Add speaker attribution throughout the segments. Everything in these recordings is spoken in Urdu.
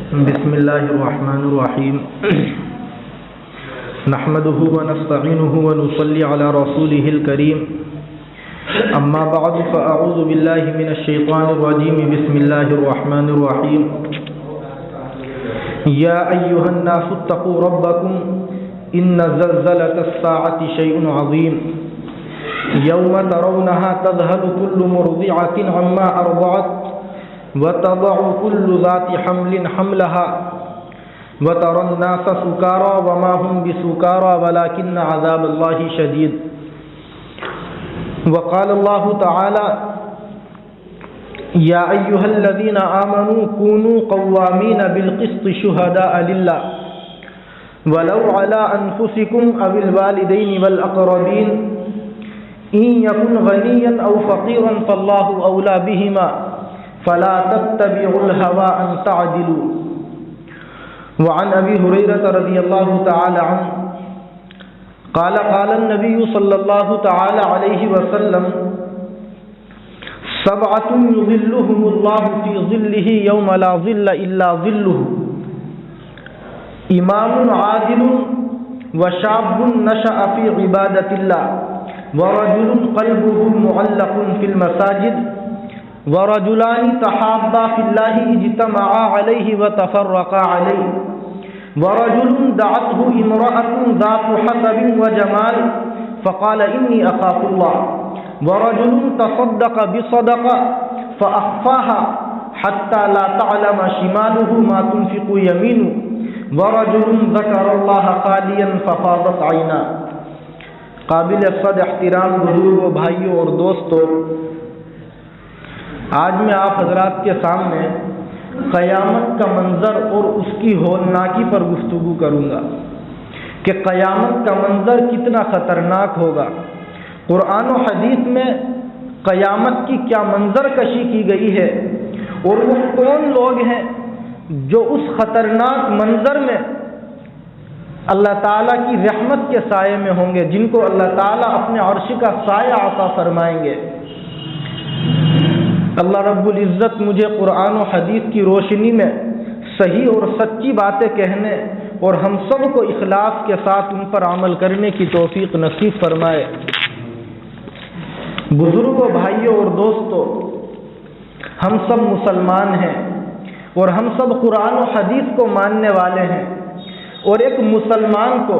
Speaker 1: بسم الله الرحمن الرحيم نحمده ونستعينه ونصلي على رسوله الكريم أما بعد فأعوذ بالله من الشيطان الرجيم بسم الله الرحمن الرحيم يا أيها الناس اتقوا ربكم إن زلزلة الساعة شيء عظيم يوم ترونها تذهل كل مرضعة عما أرضعت وتضع كل ذات حمل حملها وترى الناس سكارى وما هم بسكارى ولكن عذاب الله شديد وقال الله تعالى يا أيها الذين آمنوا كونوا قوامين بالقسط شهداء لله ولو على أنفسكم أو الوالدين والأقربين إن يكن غنيا أو فقيرا فالله أولى بهما فلا تتبعوا الهوى أن تعدلوا وعن أبي هريرة رضي الله تعالى عنه قال النبي صلى الله تعالى عليه وسلم سبعة يظلهم الله في ظله يوم لا ظل إلا ظله إمام عادل وشاب نشأ في عبادة الله ورجل قلبه معلق في المساجد ورجلان تحابا في الله اجتمعا عليه وتفرقا عليه ورجل دعته امرأة ذات حسب وجمال فقال إني أخاف الله ورجل تصدق بصدقة فأخفاها حتى لا تعلم شماله ما تنفق يمينه ورجل ذكر الله خاليا ففاضت عيناه. قابل صد احترام بزرگوں، بھائیوں اور دوستوں، آج میں آپ حضرات کے سامنے قیامت کا منظر اور اس کی ہولناکی پر گفتگو کروں گا کہ قیامت کا منظر کتنا خطرناک ہوگا. قرآن و حدیث میں قیامت کی کیا منظر کشی کی گئی ہے اور وہ کون لوگ ہیں جو اس خطرناک منظر میں اللہ تعالیٰ کی رحمت کے سائے میں ہوں گے، جن کو اللہ تعالیٰ اپنے عرش کا سایہ عطا فرمائیں گے. اللہ رب العزت مجھے قرآن و حدیث کی روشنی میں صحیح اور سچی باتیں کہنے اور ہم سب کو اخلاص کے ساتھ ان پر عمل کرنے کی توفیق نصیب فرمائے. بزرگوں، بھائیوں اور دوستوں، ہم سب مسلمان ہیں اور ہم سب قرآن و حدیث کو ماننے والے ہیں، اور ایک مسلمان کو،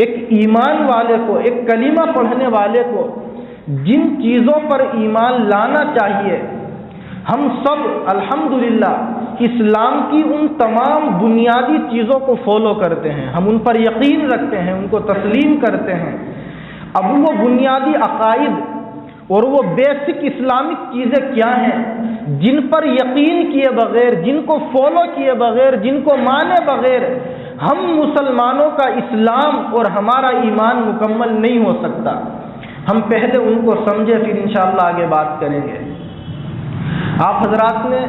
Speaker 1: ایک ایمان والے کو، ایک کلمہ پڑھنے والے کو جن چیزوں پر ایمان لانا چاہیے، ہم سب الحمدللہ اسلام کی ان تمام بنیادی چیزوں کو فالو کرتے ہیں، ہم ان پر یقین رکھتے ہیں، ان کو تسلیم کرتے ہیں. اب وہ بنیادی عقائد اور وہ بیسک اسلامک چیزیں کیا ہیں جن پر یقین کیے بغیر، جن کو فالو کیے بغیر، جن کو مانے بغیر ہم مسلمانوں کا اسلام اور ہمارا ایمان مکمل نہیں ہو سکتا. ہم پہلے ان کو سمجھے، پھر انشاءاللہ آگے بات کریں گے. آپ حضرات نے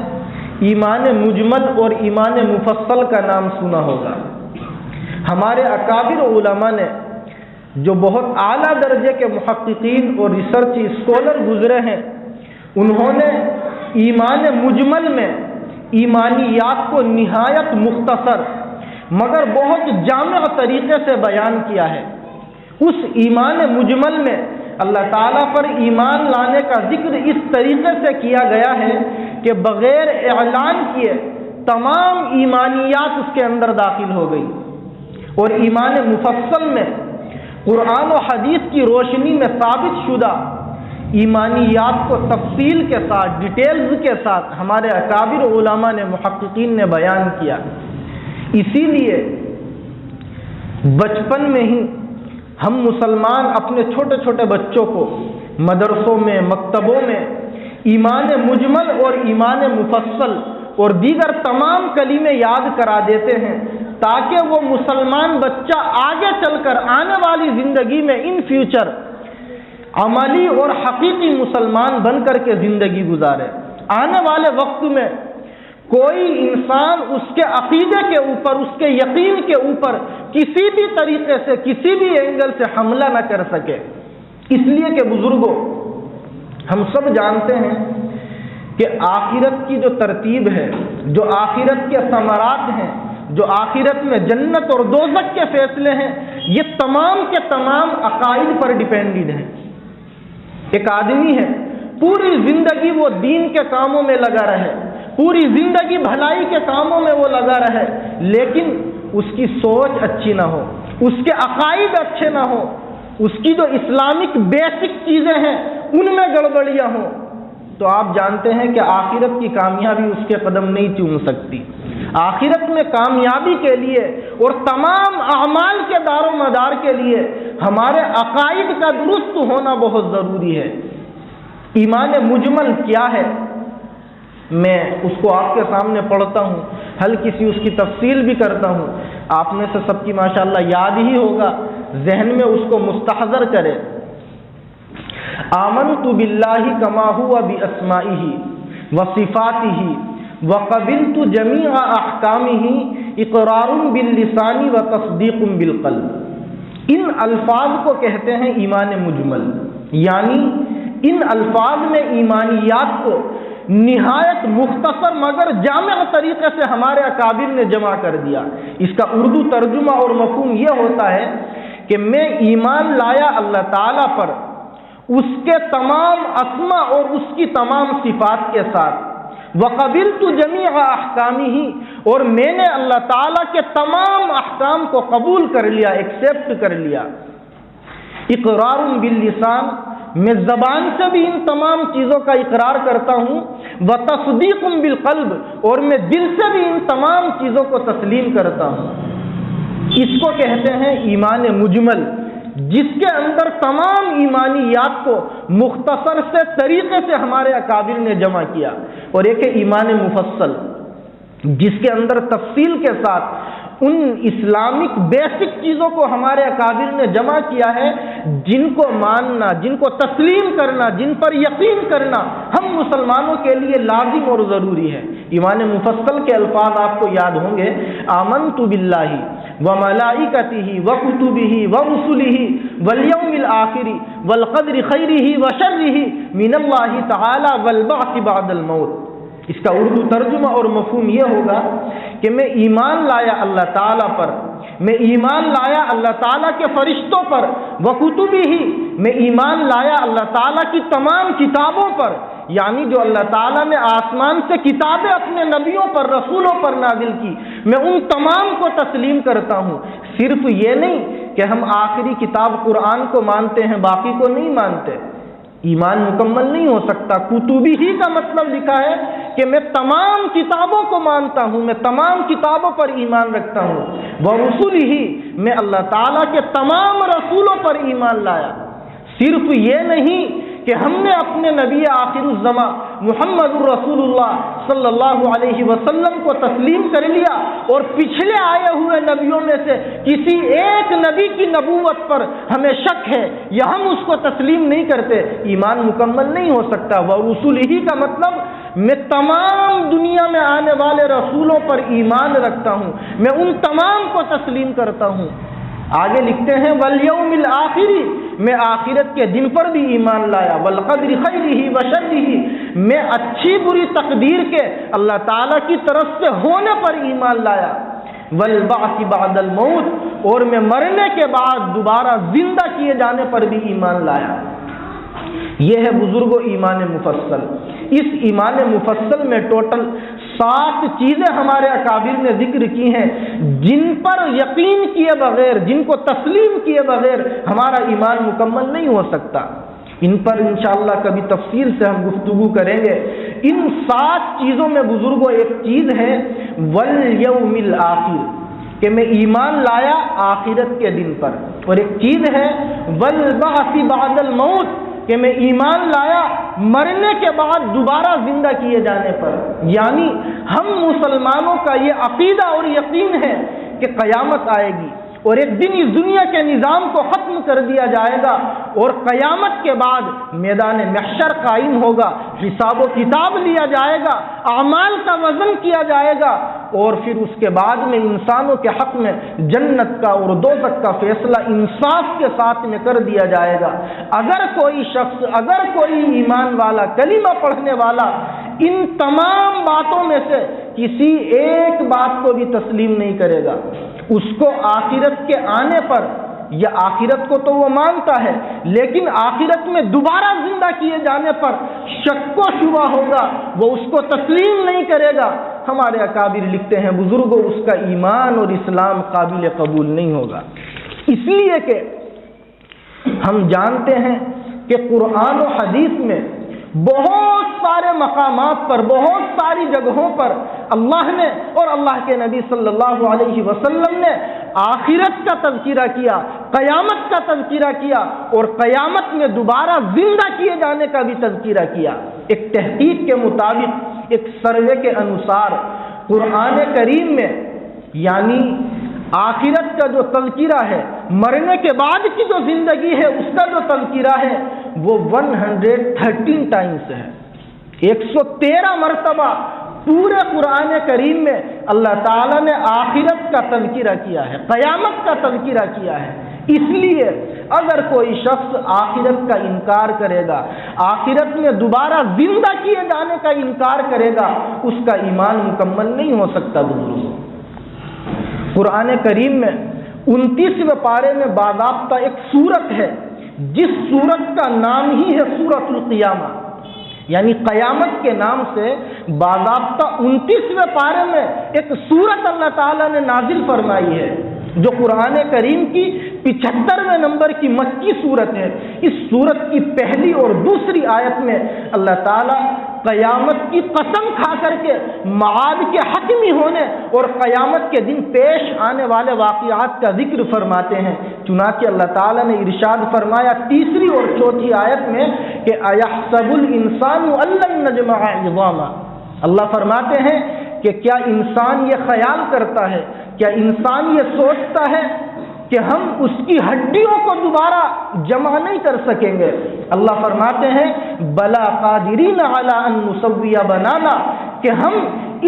Speaker 1: ایمان مجمل اور ایمان مفصل کا نام سنا ہوگا. ہمارے اکابر علماء نے جو بہت اعلیٰ درجے کے محققین اور ریسرچ اسکالر گزرے ہیں، انہوں نے ایمان مجمل میں ایمانیات کو نہایت مختصر مگر بہت جامع طریقے سے بیان کیا ہے. اس ایمان مجمل میں اللہ تعالیٰ پر ایمان لانے کا ذکر اس طریقے سے کیا گیا ہے کہ بغیر اعلان کیے تمام ایمانیات اس کے اندر داخل ہو گئی. اور ایمان مفصل میں قرآن و حدیث کی روشنی میں ثابت شدہ ایمانیات کو تفصیل کے ساتھ، ڈیٹیلز کے ساتھ ہمارے اکابر علماء نے، محققین نے بیان کیا. اسی لیے بچپن میں ہی ہم مسلمان اپنے چھوٹے چھوٹے بچوں کو مدرسوں میں، مکتبوں میں ایمان مجمل اور ایمان مفصل اور دیگر تمام کلمے یاد کرا دیتے ہیں تاکہ وہ مسلمان بچہ آگے چل کر آنے والی زندگی میں ان فیوچر عملی اور حقیقی مسلمان بن کر کے زندگی گزارے. آنے والے وقت میں کوئی انسان اس کے عقیدے کے اوپر، اس کے یقین کے اوپر کسی بھی طریقے سے، کسی بھی اینگل سے حملہ نہ کر سکے. اس لیے کہ بزرگوں، ہم سب جانتے ہیں کہ آخرت کی جو ترتیب ہے جو آخرت کے ثمرات ہیں، جو آخرت میں جنت اور دوزخ کے فیصلے ہیں، یہ تمام کے تمام عقائد پر ڈیپینڈڈ ہیں۔ ایک آدمی ہے، پوری زندگی وہ دین کے کاموں میں لگا رہے، پوری زندگی بھلائی کے کاموں میں وہ لگا رہے، لیکن اس کی سوچ اچھی نہ ہو، اس کے عقائد اچھے نہ ہو، اس کی جو اسلامک بیسک چیزیں ہیں ان میں گڑبڑیاں ہوں، تو آپ جانتے ہیں کہ آخرت کی کامیابی اس کے قدم نہیں چوم سکتی۔ آخرت میں کامیابی کے لیے اور تمام اعمال کے دار و مدار کے لیے ہمارے عقائد کا درست ہونا بہت ضروری ہے۔ ایمان مجمل کیا ہے؟ میں اس کو آپ کے سامنے پڑھتا ہوں، ہلکی سی اس کی تفصیل بھی کرتا ہوں، آپ میں سے سب کی ماشاءاللہ یاد ہی ہوگا، ذہن میں اس کو مستحضر کرے۔ آمنت باللہ کما ہوا باسمائہ وصفاتہ وقبلت جمیع احکامہ اقرار باللسان وتصدیق بالقلب۔ ان الفاظ کو کہتے ہیں ایمان مجمل، یعنی ان الفاظ میں ایمانیات کو نہایت مختصر مگر جامع طریقے سے ہمارے اکابر نے جمع کر دیا۔ اس کا اردو ترجمہ اور مفہوم یہ ہوتا ہے کہ میں ایمان لایا اللہ تعالیٰ پر، اس کے تمام اسما اور اس کی تمام صفات کے ساتھ، وقبلت جمیع احکامہ، اور میں نے اللہ تعالیٰ کے تمام احکام کو قبول کر لیا، ایکسیپٹ کر لیا۔ اقرار باللسان، میں زبان سے بھی ان تمام چیزوں کا اقرار کرتا ہوں، وتصدیق بالقلب، اور میں دل سے بھی ان تمام چیزوں کو تسلیم کرتا ہوں۔ اس کو کہتے ہیں ایمان مجمل، جس کے اندر تمام ایمانیات کو مختصر سے طریقے سے ہمارے اکابر نے جمع کیا، اور ایک ہے ایمان مفصل، جس کے اندر تفصیل کے ساتھ ان اسلامک بیسک چیزوں کو ہمارے اکابر نے جمع کیا ہے، جن کو ماننا، جن کو تسلیم کرنا، جن پر یقین کرنا ہم مسلمانوں کے لیے لازم اور ضروری ہے۔ ایمان مفصل کے الفاظ آپ کو یاد ہوں گے، آمنت باللہ وملائکتہ وکتبہ ورسلہ والیوم الآخر والقدر خیرہ وشرہ من اللہ تعالی والبعث بعد الموت۔ اس کا اردو ترجمہ اور مفہوم یہ ہوگا کہ میں ایمان لایا اللہ تعالیٰ پر، میں ایمان لایا اللہ تعالیٰ کے فرشتوں پر، وکتبہ، میں ایمان لایا اللہ تعالیٰ کی تمام کتابوں پر، یعنی جو اللہ تعالیٰ نے آسمان سے کتابیں اپنے نبیوں پر، رسولوں پر نازل کی، میں ان تمام کو تسلیم کرتا ہوں۔ صرف یہ نہیں کہ ہم آخری کتاب قرآن کو مانتے ہیں، باقی کو نہیں مانتے، ایمان مکمل نہیں ہو سکتا۔ کتبی ہی کا مطلب لکھا ہے کہ میں تمام کتابوں کو مانتا ہوں، میں تمام کتابوں پر ایمان رکھتا ہوں۔ ورسلہ ہی، میں اللہ تعالیٰ کے تمام رسولوں پر ایمان لایا۔ صرف یہ نہیں کہ ہم نے اپنے نبی آخر الزماں محمد الرسول اللہ صلی اللہ علیہ وسلم کو تسلیم کر لیا، اور پچھلے آئے ہوئے نبیوں میں سے کسی ایک نبی کی نبوت پر ہمیں شک ہے یا ہم اس کو تسلیم نہیں کرتے، ایمان مکمل نہیں ہو سکتا۔ ورسلہ کا مطلب میں تمام دنیا میں آنے والے رسولوں پر ایمان رکھتا ہوں، میں ان تمام کو تسلیم کرتا ہوں۔ آگے لکھتے ہیں والیوم الآخر، میں آخرت کے دن پر بھی ایمان لایا، والقدر خیرہ وشرہ، میں اچھی بری تقدیر کے اللہ تعالیٰ کی طرف سے ہونے پر ایمان لایا، والبعث بعد الموت، اور میں مرنے کے بعد دوبارہ زندہ کیے جانے پر بھی ایمان لایا۔ یہ ہے بزرگوں ایمان مفصل۔ اس ایمان مفصل میں ٹوٹل 7 چیزیں ہمارے اکابر نے ذکر کی ہیں، جن پر یقین کیے بغیر، جن کو تسلیم کیے بغیر ہمارا ایمان مکمل نہیں ہو سکتا۔ ان پر انشاءاللہ کبھی تفصیل سے ہم گفتگو کریں گے۔ ان 7 چیزوں میں بزرگوں ایک چیز ہے والیوم الآخر، کہ میں ایمان لایا آخرت کے دن پر، اور ایک چیز ہے والبعث بعد الموت، کہ میں ایمان لایا مرنے کے بعد دوبارہ زندہ کیے جانے پر۔ یعنی ہم مسلمانوں کا یہ عقیدہ اور یقین ہے کہ قیامت آئے گی، اور ایک دن اس دنیا کے نظام کو ختم کر دیا جائے گا، اور قیامت کے بعد میدان محشر قائم ہوگا، حساب و کتاب لیا جائے گا، اعمال کا وزن کیا جائے گا، اور پھر اس کے بعد میں انسانوں کے حق میں جنت کا اور دوزخ کا فیصلہ انصاف کے ساتھ میں کر دیا جائے گا۔ اگر کوئی شخص، اگر کوئی ایمان والا، کلمہ پڑھنے والا ان تمام باتوں میں سے کسی ایک بات کو بھی تسلیم نہیں کرے گا. اس کو آخرت کے آنے پر، یا آخرت کو تو وہ مانتا ہے لیکن آخرت میں دوبارہ زندہ کیے جانے پر شک و شبہ ہوگا، وہ اس کو تسلیم نہیں کرے گا. ہمارے اکابر لکھتے ہیں بزرگوں، اس کا ایمان اور اسلام قابل قبول نہیں ہوگا. اس لیے کہ ہم جانتے ہیں کہ قرآن و حدیث میں بہت سارے مقامات پر، بہت ساری جگہوں پر اللہ نے اور اللہ کے نبی صلی اللہ علیہ وسلم نے آخرت کا تذکرہ کیا، قیامت کا تذکرہ کیا اور قیامت میں دوبارہ زندہ کیے جانے کا بھی تذکرہ کیا. ایک تحقیق کے مطابق، ایک سروے کے انوسار قرآن کریم میں یعنی آخرت کا جو تذکرہ ہے، مرنے کے بعد کی جو زندگی ہے اس کا جو تذکرہ ہے وہ 113 ٹائمز ہے. 113 مرتبہ پورے قرآن کریم میں اللہ تعالیٰ نے آخرت کا تذکرہ کیا ہے، قیامت کا تذکرہ کیا ہے. اس لیے اگر کوئی شخص آخرت کا انکار کرے گا، آخرت میں دوبارہ زندہ کیے جانے کا انکار کرے گا، اس کا ایمان مکمل نہیں ہو سکتا. بزرگوں، قرآن کریم میں 29ویں پارے میں باضابطہ ایک سورت ہے جس سورت کا نام ہی ہے سورۃ القیامہ، یعنی قیامت کے نام سے باضابطہ 29ویں پارے میں ایک سورت اللہ تعالیٰ نے نازل فرمائی ہے جو قرآن کریم کی 75ویں نمبر کی مکی سورت ہے. اس سورت کی پہلی اور دوسری آیت میں اللہ تعالیٰ قیامت کی قسم کھا کر کے معاد کے حتمی ہونے اور قیامت کے دن پیش آنے والے واقعات کا ذکر فرماتے ہیں. چنانچہ اللہ تعالیٰ نے ارشاد فرمایا تیسری اور چوتھی آیت میں کہ اَيَحْسَبُ الْإِنسَانُ أَن لَّن نَّجْمَعَ عِظَامَهُ. اللہ فرماتے ہیں کہ کیا انسان یہ خیال کرتا ہے، کیا انسان یہ سوچتا ہے کہ ہم اس کی ہڈیوں کو دوبارہ جمع نہیں کر سکیں گے؟ اللہ فرماتے ہیں بلا قادرین علی ان نسوی بنانا، کہ ہم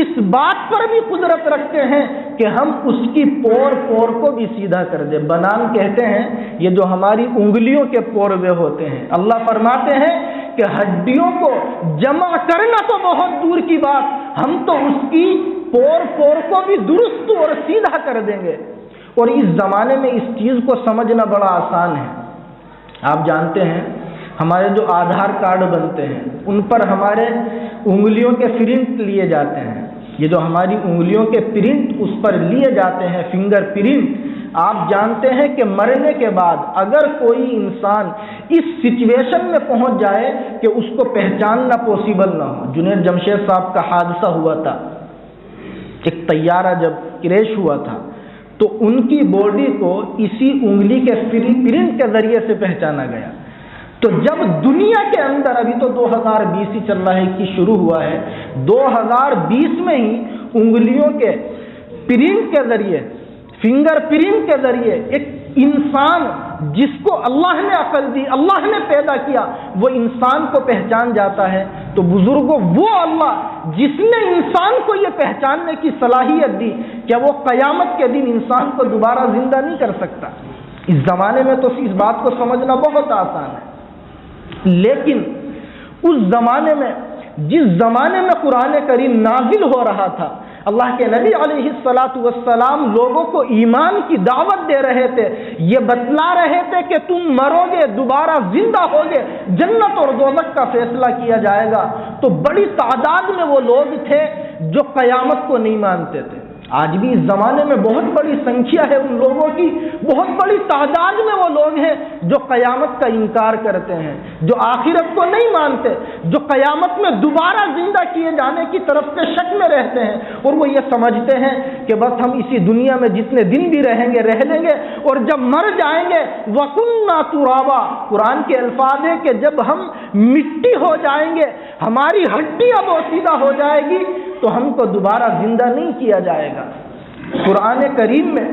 Speaker 1: اس بات پر بھی قدرت رکھتے ہیں کہ ہم اس کی پور پور کو بھی سیدھا کر دیں. بنان کہتے ہیں یہ جو ہماری انگلیوں کے پوروے ہوتے ہیں. اللہ فرماتے ہیں کہ ہڈیوں کو جمع کرنا تو بہت دور کی بات، ہم تو اس کی پور پور کو بھی درست اور سیدھا کر دیں گے. اور اس زمانے میں اس چیز کو سمجھنا بڑا آسان ہے. آپ جانتے ہیں ہمارے جو آدھار کارڈ بنتے ہیں ان پر ہمارے انگلیوں کے پرنٹ لیے جاتے ہیں. یہ جو ہماری انگلیوں کے پرنٹ اس پر لیے جاتے ہیں، فنگر پرنٹ. آپ جانتے ہیں کہ مرنے کے بعد اگر کوئی انسان اس سچویشن میں پہنچ جائے کہ اس کو پہچاننا پاسبل نہ ہو. جنید جمشید صاحب کا حادثہ ہوا تھا، ایک طیارہ جب کریش ہوا تھا تو ان کی باڈی کو اسی انگلی کے پرنٹ کے ذریعے سے پہچانا گیا. تو جب دنیا کے اندر، ابھی تو 2020 ہی چل رہا ہے، کی شروع ہوا ہے، 2020 میں ہی انگلیوں کے پرنٹ کے ذریعے، فنگر پرنٹ کے ذریعے ایک انسان جس کو اللہ نے عقل دی، اللہ نے پیدا کیا، وہ انسان کو پہچان جاتا ہے. تو بزرگوں، وہ اللہ جس نے انسان کو یہ پہچاننے کی صلاحیت دی، کیا وہ قیامت کے دن انسان کو دوبارہ زندہ نہیں کر سکتا؟ اس زمانے میں تو اس بات کو سمجھنا بہت آسان ہے. لیکن اس زمانے میں، جس زمانے میں قرآن کریم نازل ہو رہا تھا، اللہ کے نبی علیہ الصلاۃ والسلام لوگوں کو ایمان کی دعوت دے رہے تھے، یہ بتلا رہے تھے کہ تم مرو گے، دوبارہ زندہ ہوگے، جنت اور دوزخ کا فیصلہ کیا جائے گا. تو بڑی تعداد میں وہ لوگ تھے جو قیامت کو نہیں مانتے تھے. آج بھی اس زمانے میں بہت بڑی سنکھیا ہے ان لوگوں کی، بہت بڑی تعداد میں وہ لوگ ہیں جو قیامت کا انکار کرتے ہیں، جو آخرت کو نہیں مانتے، جو قیامت میں دوبارہ زندہ کیے جانے کی طرف سے شک میں رہتے ہیں. اور وہ یہ سمجھتے ہیں کہ بس ہم اسی دنیا میں جتنے دن بھی رہیں گے رہ لیں گے، اور جب مر جائیں گے وَكُنَّا تُرَابًا، قرآن کے الفاظ ہیں کہ جب ہم مٹی ہو جائیں گے، ہماری ہڈیاں بوسیدہ ہو جائے گی، تو ہم کو دوبارہ زندہ نہیں کیا جائے گا. قرآن کریم میں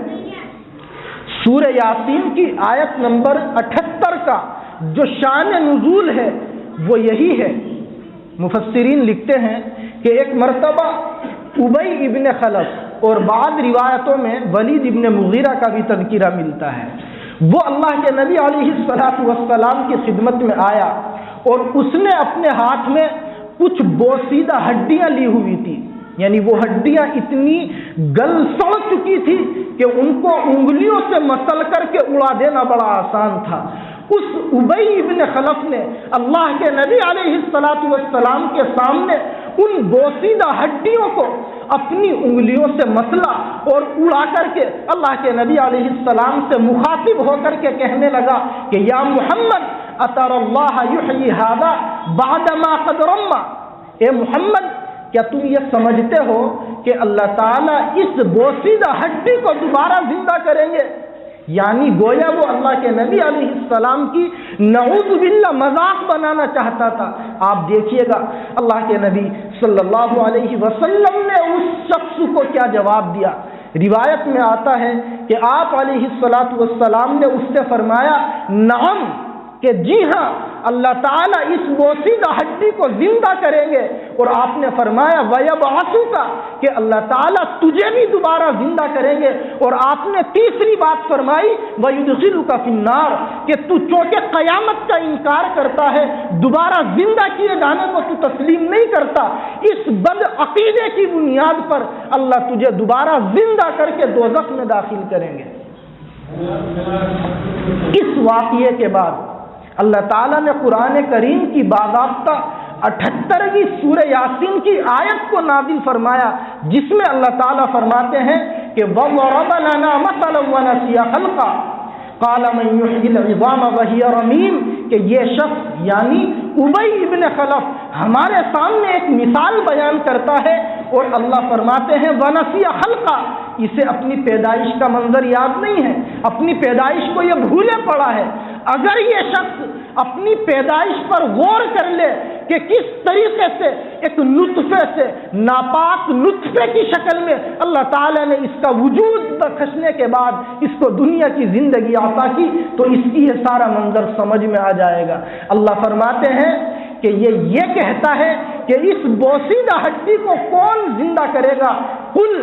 Speaker 1: سورہ یاسین کی آیت نمبر 78 کا جو شان نزول ہے وہ یہی ہے. مفسرین لکھتے ہیں کہ ایک مرتبہ ابی ابن خلف اور بعض روایتوں میں ولید ابن مغیرہ کا بھی تذکرہ ملتا ہے. وہ اللہ کے نبی علیہ الصلاۃ والسلام کی خدمت میں آیا اور اس نے اپنے ہاتھ میں کچھ بوسیدہ ہڈیاں لی ہوئی تھی. یعنی وہ ہڈیاں اتنی گل سڑ چکی تھی کہ ان کو انگلیوں سے مسل کر کے اڑا دینا بڑا آسان تھا۔ اس ابی ابن خلف نے اللہ کے نبی علیہ السلام کے سامنے ان بوسیدہ ہڈیوں کو اپنی انگلیوں سے مسلا اور اڑا کر کے اللہ کے نبی علیہ السلام سے مخاطب ہو کر کے کہنے لگا کہ یا محمد اتر اللہ یحیی ھذا بعد ما قد رمى، اے محمد کیا تم یہ سمجھتے ہو کہ اللہ تعالیٰ اس بوسیدہ ہڈی کو دوبارہ زندہ کریں گے؟ یعنی گویا وہ اللہ کے نبی علیہ السلام کی نعوذ باللہ مذاق بنانا چاہتا تھا۔ آپ دیکھیے گا اللہ کے نبی صلی اللہ علیہ وسلم نے اس شخص کو کیا جواب دیا۔ روایت میں آتا ہے کہ آپ علیہ السلام نے اس سے فرمایا نعم، کہ جی ہاں اللہ تعالیٰ اس بوسیدہ ہڈی کو زندہ کریں گے، اور آپ نے فرمایا وَيَبْعَثُكَ، کہ اللہ تعالیٰ تجھے بھی دوبارہ زندہ کریں گے، اور آپ نے تیسری بات فرمائی وَيُدْخِلُكَ فِي النَّارِ، کہ تو چونکہ قیامت کا انکار کرتا ہے، دوبارہ زندہ کیے جانے کو تو تسلیم نہیں کرتا، اس بد عقیدے کی بنیاد پر اللہ تجھے دوبارہ زندہ کر کے دوزخ میں داخل کریں گے۔ اس واقعے کے بعد اللہ تعالیٰ نے قرآن کریم کی باضابطہ 78ویں سورہ یاسین کی آیت کو نازل فرمایا، جس میں اللہ تعالیٰ فرماتے ہیں کہ وَضَرَبَ لَنَا مَثَلًا وَنَسِيَ خَلْقَهُ قَالَ مَن يُحْيِي الْعِظَامَ وَهِيَ رَمِيمٌ، کہ یہ شخص یعنی ابی ابن خلف ہمارے سامنے ایک مثال بیان کرتا ہے، اور اللہ فرماتے ہیں وَنَسِيَ خَلْقَهُ، اسے اپنی پیدائش کا منظر یاد نہیں ہے، اپنی پیدائش کو یہ بھولے پڑا ہے۔ اگر یہ شخص اپنی پیدائش پر غور کر لے کہ کس طریقے سے ایک نطفے سے ناپاک نطفے کی شکل میں اللہ تعالیٰ نے اس کا وجود بخشنے کے بعد اس کو دنیا کی زندگی عطا کی، تو اس کی یہ سارا منظر سمجھ میں آ جائے گا۔ اللہ فرماتے ہیں کہ یہ کہتا ہے کہ اس بوسیدہ ہڈی کو کون زندہ کرے گا؟ قل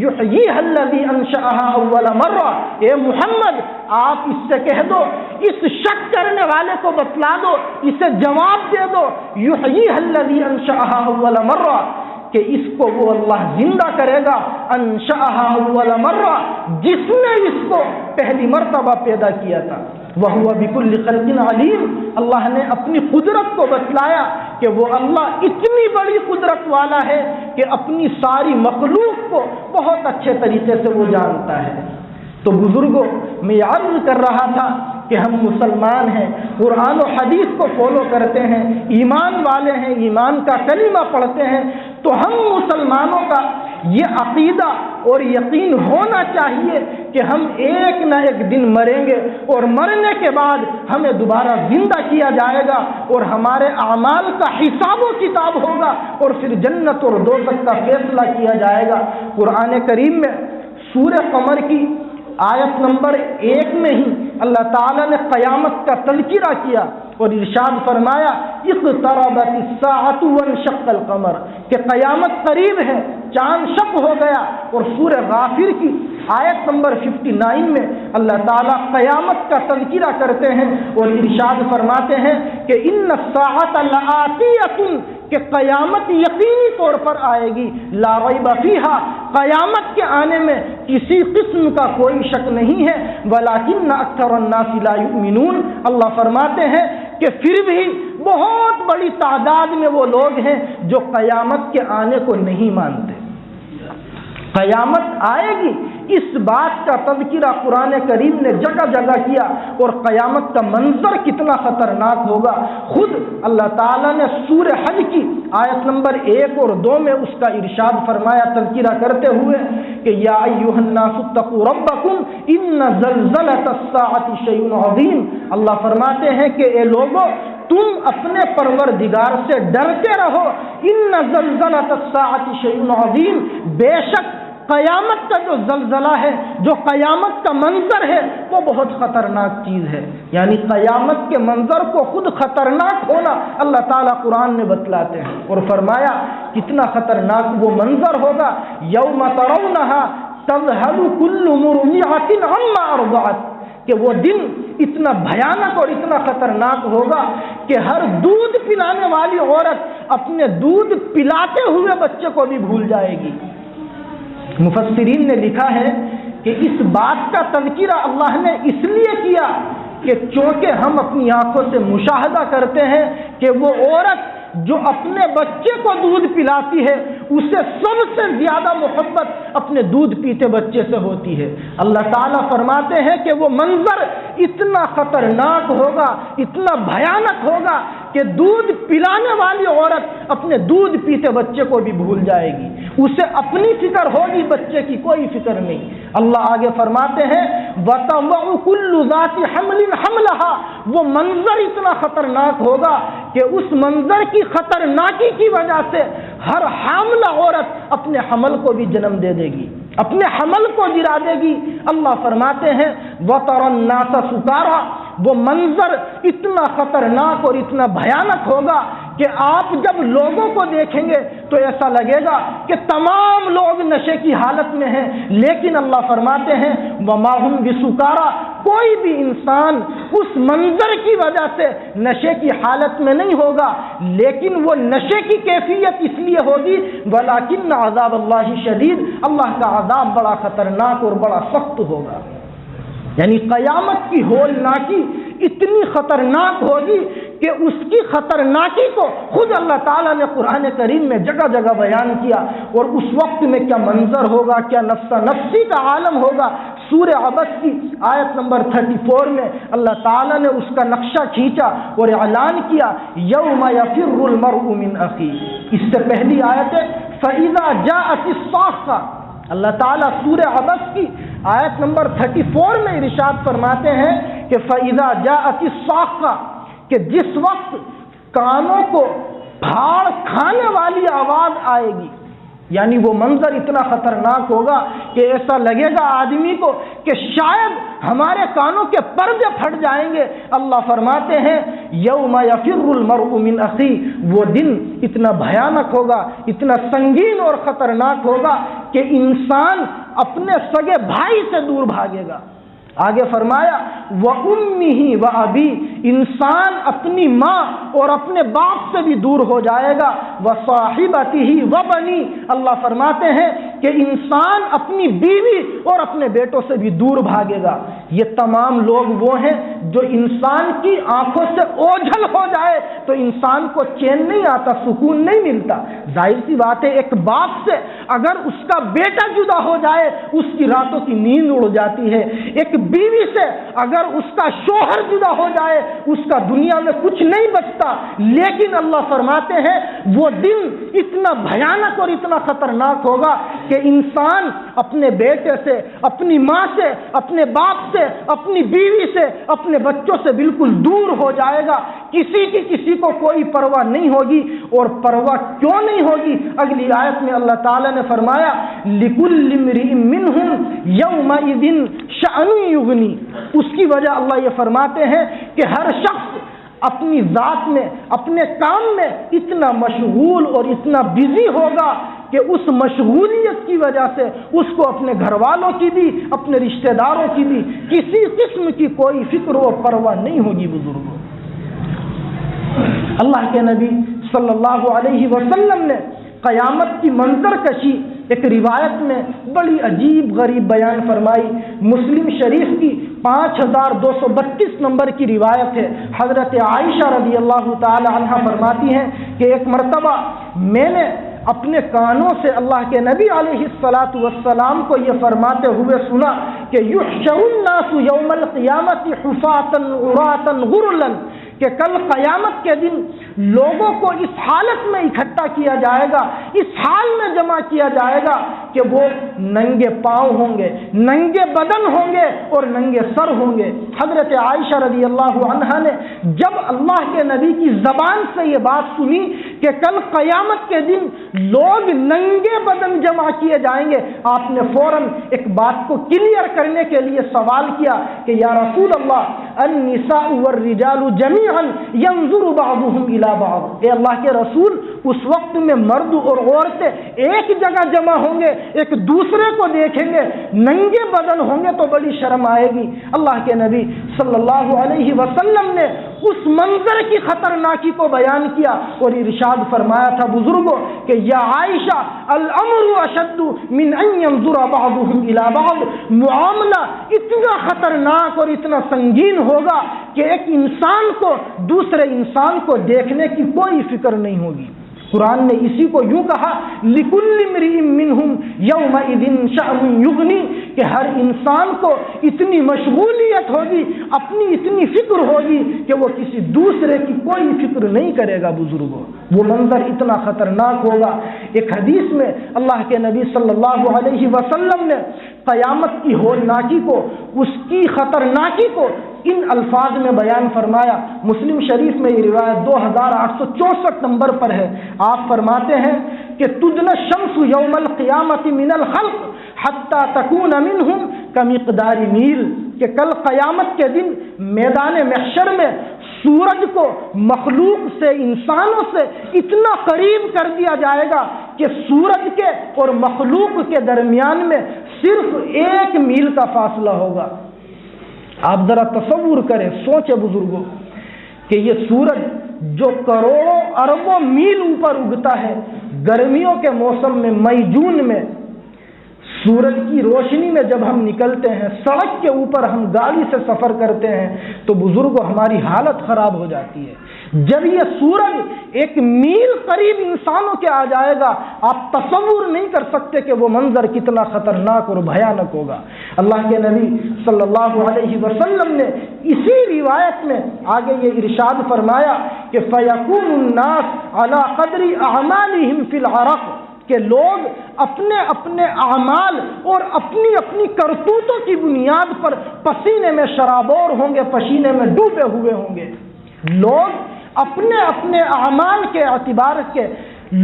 Speaker 1: یحییھا الذی انشأھا اول مرہ، اے محمد آپ اس سے کہہ دو، اس شک کرنے والے کو بتلا دو، اسے جواب دے دو، یحییھا الذی انشأھا اول مرہ، کہ اس کو وہ اللہ زندہ کرے گا، انشأھا اول مرہ، جس نے اس کو پہلی مرتبہ پیدا کیا تھا۔ وَهُوَ بِكُلِّ خَلْقٍ عَلِيمٌ، اللہ نے اپنی قدرت کو بتلایا کہ وہ اللہ اتنی بڑی قدرت والا ہے کہ اپنی ساری مخلوق کو بہت اچھے طریقے سے وہ جانتا ہے۔ تو بزرگوں، میں عرض کر رہا تھا کہ ہم مسلمان ہیں، قرآن و حدیث کو فالو کرتے ہیں، ایمان والے ہیں، ایمان کا کلمہ پڑھتے ہیں، تو ہم مسلمانوں کا یہ عقیدہ اور یقین ہونا چاہیے کہ ہم ایک نہ ایک دن مریں گے، اور مرنے کے بعد ہمیں دوبارہ زندہ کیا جائے گا، اور ہمارے اعمال کا حساب و کتاب ہوگا، اور پھر جنت اور دوزخ کا فیصلہ کیا جائے گا۔ قرآن کریم میں سورہ قمر کی آیت نمبر 1 میں ہی اللہ تعالیٰ نے قیامت کا تذکرہ کیا اور ارشاد فرمایا اقتربت الساعۃ وانشق القمر، کہ قیامت قریب ہے، چاند شق ہو گیا۔ اور سورہ غافر کی آیت نمبر 59 میں اللہ تعالیٰ قیامت کا تذکرہ کرتے ہیں اور ارشاد فرماتے ہیں کہ ان الساعۃ لآتیۃ، کہ قیامت یقینی طور پر آئے گی، لا ریب فیہا، قیامت کے آنے میں کسی قسم کا کوئی شک نہیں ہے، ولکن اکثر الناس لا یؤمنون، اللہ فرماتے ہیں کہ پھر بھی بہت بڑی تعداد میں وہ لوگ ہیں جو قیامت کے آنے کو نہیں مانتے۔ قیامت آئے گی، اس بات کا تذکرہ قرآن کریم نے جگہ جگہ کیا، اور قیامت کا منظر کتنا خطرناک ہوگا خود اللہ تعالیٰ نے سورہ حج کی آیت نمبر 1 اور 2 میں اس کا ارشاد فرمایا تذکرہ کرتے ہوئے کہ یا ایھا الناس اتقوا ربکم ان زلزلۃ الساعۃ شیء عظیم، اللہ فرماتے ہیں کہ اے لوگو تم اپنے پروردگار سے ڈرتے رہو، ان زلزلۃ الساعۃ شیء عظیم، بے شک قیامت کا جو زلزلہ ہے، جو قیامت کا منظر ہے، وہ بہت خطرناک چیز ہے۔ یعنی قیامت کے منظر کو خود خطرناک ہونا اللہ تعالیٰ قرآن میں بتلاتے ہیں، اور فرمایا کتنا خطرناک وہ منظر ہوگا، یوم ترونہا تذہل کل مرضعۃ عما ارضعت، کہ وہ دن اتنا بھیانک اور اتنا خطرناک ہوگا کہ ہر دودھ پلانے والی عورت اپنے دودھ پلاتے ہوئے بچے کو بھی بھول جائے گی۔ مفسرین نے لکھا ہے کہ اس بات کا تذکرہ اللہ نے اس لیے کیا کہ چونکہ ہم اپنی آنکھوں سے مشاہدہ کرتے ہیں کہ وہ عورت جو اپنے بچے کو دودھ پلاتی ہے اسے سب سے زیادہ محبت اپنے دودھ پیتے بچے سے ہوتی ہے۔ اللہ تعالیٰ فرماتے ہیں کہ وہ منظر اتنا خطرناک ہوگا، اتنا بھیانک ہوگا کہ دودھ پلانے والی عورت اپنے دودھ پیتے بچے کو بھی بھول جائے گی، اسے اپنی فکر ہوگی، بچے کی کوئی فکر نہیں۔ اللہ آگے فرماتے ہیں وَتَضَعُ كُلُّ ذَاتِ حَمْلٍ حَمْلَهَا، وہ منظر اتنا خطرناک ہوگا کہ اس منظر کی خطرناکی کی وجہ سے ہر حاملہ عورت اپنے حمل کو بھی جنم دے دے گی، اپنے حمل کو گرا دے گی۔ اللہ فرماتے ہیں وَتَرَى النَّاسَ سُكَارَىٰ، وہ منظر اتنا خطرناک اور اتنا بھیانک ہوگا کہ آپ جب لوگوں کو دیکھیں گے تو ایسا لگے گا کہ تمام لوگ نشے کی حالت میں ہیں، لیکن اللہ فرماتے ہیں وَمَا هُمْ بِسُكَارَىٰ، کوئی بھی انسان اس منظر کی وجہ سے نشے کی حالت میں نہیں ہوگا، لیکن وہ نشے کی کیفیت اس لیے ہوگی وَلَٰكِنَّ عَذَابَ اللَّهِ شَدِيدٌ، اللہ کا عذاب بڑا خطرناک اور بڑا سخت ہوگا۔ یعنی قیامت کی ہولناکی اتنی خطرناک ہوگی کہ اس کی خطرناکی کو خود اللہ تعالیٰ نے قرآن کریم میں جگہ جگہ بیان کیا، اور اس وقت میں کیا منظر ہوگا، کیا نفسا نفسی کا عالم ہوگا۔ سورہ عبس کی آیت نمبر 34 میں اللہ تعالیٰ نے اس کا نقشہ کھینچا اور اعلان کیا یوم یفر المرء من اخیہ، اس سے پہلی آیت ہے فَإِذَا جَاءَتِ الصَّاخَّةُ۔ اللہ تعالیٰ سورہ عبس کی آیت نمبر 34 میں ارشاد فرماتے ہیں کہ فَإِذَا جَاءَتِ الصَّاخَّةُ، کہ جس وقت کانوں کو پھاڑ کھانے والی آواز آئے گی، یعنی وہ منظر اتنا خطرناک ہوگا کہ ایسا لگے گا آدمی کو کہ شاید ہمارے کانوں کے پردے پھٹ جائیں گے۔ اللہ فرماتے ہیں یوم یفر المرء من اخیہ، وہ دن اتنا بھیانک ہوگا، اتنا سنگین اور خطرناک ہوگا کہ انسان اپنے سگے بھائی سے دور بھاگے گا۔ آگے فرمایا وَأُمِّهِ وَأَبِيهِ، انسان اپنی ماں اور اپنے باپ سے بھی دور ہو جائے گا۔ وَصَاحِبَتِهِ وَبَنِيهِ، اللہ فرماتے ہیں کہ انسان اپنی بیوی اور اپنے بیٹوں سے بھی دور بھاگے گا۔ یہ تمام لوگ وہ ہیں جو انسان کی آنکھوں سے اوجھل ہو جائے تو انسان کو چین نہیں آتا، سکون نہیں ملتا۔ ظاہر سی بات ہے ایک باپ سے اگر اس کا بیٹا جدا ہو جائے اس کی راتوں کی نیند اڑ جاتی ہے، ایک بیوی سے اگر اس کا شوہر جدا ہو جائے اس کا دنیا میں کچھ نہیں بچتا۔ لیکن اللہ فرماتے ہیں وہ دن اتنا بھیانک اور اتنا خطرناک ہوگا کہ انسان اپنے بیٹے سے، اپنی ماں سے، اپنے باپ سے، اپنی بیوی سے، اپنے بچوں سے بالکل دور ہو جائے گا۔ کسی کو کوئی پرواہ نہیں ہوگی، اور پرواہ کیوں نہیں ہوگی؟ اگلی آیت میں اللہ تعالیٰ نے فرمایا لِكُلِّ امْرِئٍ مِّنْهُمْ يَوْمَئِذٍ شَأْنٌ یغنی، اس کی وجہ اللہ یہ فرماتے ہیں کہ ہر شخص اپنی ذات میں، اپنے کام میں اتنا مشغول اور اتنا بزی ہوگا کہ اس مشغولیت کی وجہ سے اس کو اپنے گھر والوں کی بھی، اپنے رشتہ داروں کی بھی کسی قسم کی کوئی فکر و پرواہ نہیں ہوگی۔ بزرگوں، اللہ کے نبی صلی اللہ علیہ وسلم نے قیامت کی منظر کشی ایک روایت میں بڑی عجیب غریب بیان فرمائی۔ مسلم شریف کی 5232 نمبر کی روایت ہے۔ حضرت عائشہ رضی اللہ تعالی عنہ فرماتی ہیں کہ ایک مرتبہ میں نے اپنے کانوں سے اللہ کے نبی علیہ الصلاۃ والسلام کو یہ فرماتے ہوئے سنا کہ یحشر الناس یوم القیامت حفاۃ عراۃ غرلا، کہ کل قیامت کے دن لوگوں کو اس حالت میں اکٹھا کیا جائے گا، اس حال میں جمع کیا جائے گا کہ وہ ننگے پاؤں ہوں گے، ننگے بدن ہوں گے اور ننگے سر ہوں گے۔ حضرت عائشہ رضی اللہ عنہا نے جب اللہ کے نبی کی زبان سے یہ بات سنی کہ کل قیامت کے دن لوگ ننگے بدن جمع کیے جائیں گے، آپ نے فوراً ایک بات کو کلیئر کرنے کے لیے سوال کیا کہ یا رسول اللہ، النساء والرجال جميعا ينظر بعضهم الى بعض، اے اللہ کے رسول اس وقت میں مرد اور عورتیں ایک جگہ جمع ہوں گے، ایک دوسرے کو دیکھیں گے، ننگے بدن ہوں گے تو بڑی شرم آئے گی۔ اللہ کے نبی صلی اللہ علیہ وسلم نے اس منظر کی خطرناکی کو بیان کیا اور ارشاد فرمایا تھا بزرگوں کہ یا عائشہ الامر اشد من ان ينظر بعضهم الى بعض، معاملہ اتنا خطرناک اور اتنا سنگین ہوگا کہ ایک انسان کو دوسرے انسان کو دیکھنے کی کوئی فکر نہیں ہوگی۔ قرآن نے اسی کو یوں کہا لِكُلِّ امْرِئٍ مِّنْهُمْ يَوْمَئِذٍ شَأْنٌ يُغْنِي، کہ ہر انسان کو اتنی مشغولیت ہوگی، اپنی اتنی فکر ہوگی کہ وہ کسی دوسرے کی کوئی فکر نہیں کرے گا۔ بزرگوں وہ منظر اتنا خطرناک ہوگا۔ ایک حدیث میں اللہ کے نبی صلی اللہ علیہ وسلم نے قیامت کی ہولناکی کو، اس کی خطرناکی کو ان الفاظ میں بیان فرمایا۔ مسلم شریف میں یہ روایت 2864 نمبر پر ہے۔ آپ فرماتے ہیں کہ تدنى الشمس یوم القیامت من الخلق حتی تکون منہم کمقدار میل، کہ کل قیامت کے دن میدان محشر میں سورج کو مخلوق سے، انسانوں سے اتنا قریب کر دیا جائے گا کہ سورج کے اور مخلوق کے درمیان میں صرف 1 میل کا فاصلہ ہوگا۔ آپ ذرا تصور کریں، سوچیں بزرگوں کہ یہ سورج جو کروڑوں اربوں میل اوپر اگتا ہے، گرمیوں کے موسم میں مئی جون میں سورج کی روشنی میں جب ہم نکلتے ہیں، سڑک کے اوپر ہم گاڑی سے سفر کرتے ہیں تو بزرگوں ہماری حالت خراب ہو جاتی ہے۔ جب یہ سورج 1 میل قریب انسانوں کے آ جائے گا، آپ تصور نہیں کر سکتے کہ وہ منظر کتنا خطرناک اور بھیانک ہوگا۔ اللہ کے نبی صلی اللہ علیہ وسلم نے اسی روایت میں آگے یہ ارشاد فرمایا کہ فَيَكُونُ النَّاسُ عَلَى قَدْرِ أَعْمَالِهِمْ فِي الْعَرَقِ، کہ لوگ اپنے اپنے اعمال اور اپنی اپنی کرتوتوں کی بنیاد پر پسینے میں شرابور ہوں گے، پسینے میں ڈوبے ہوئے ہوں گے۔ لوگ اپنے اپنے اعمال کے اعتبار کے،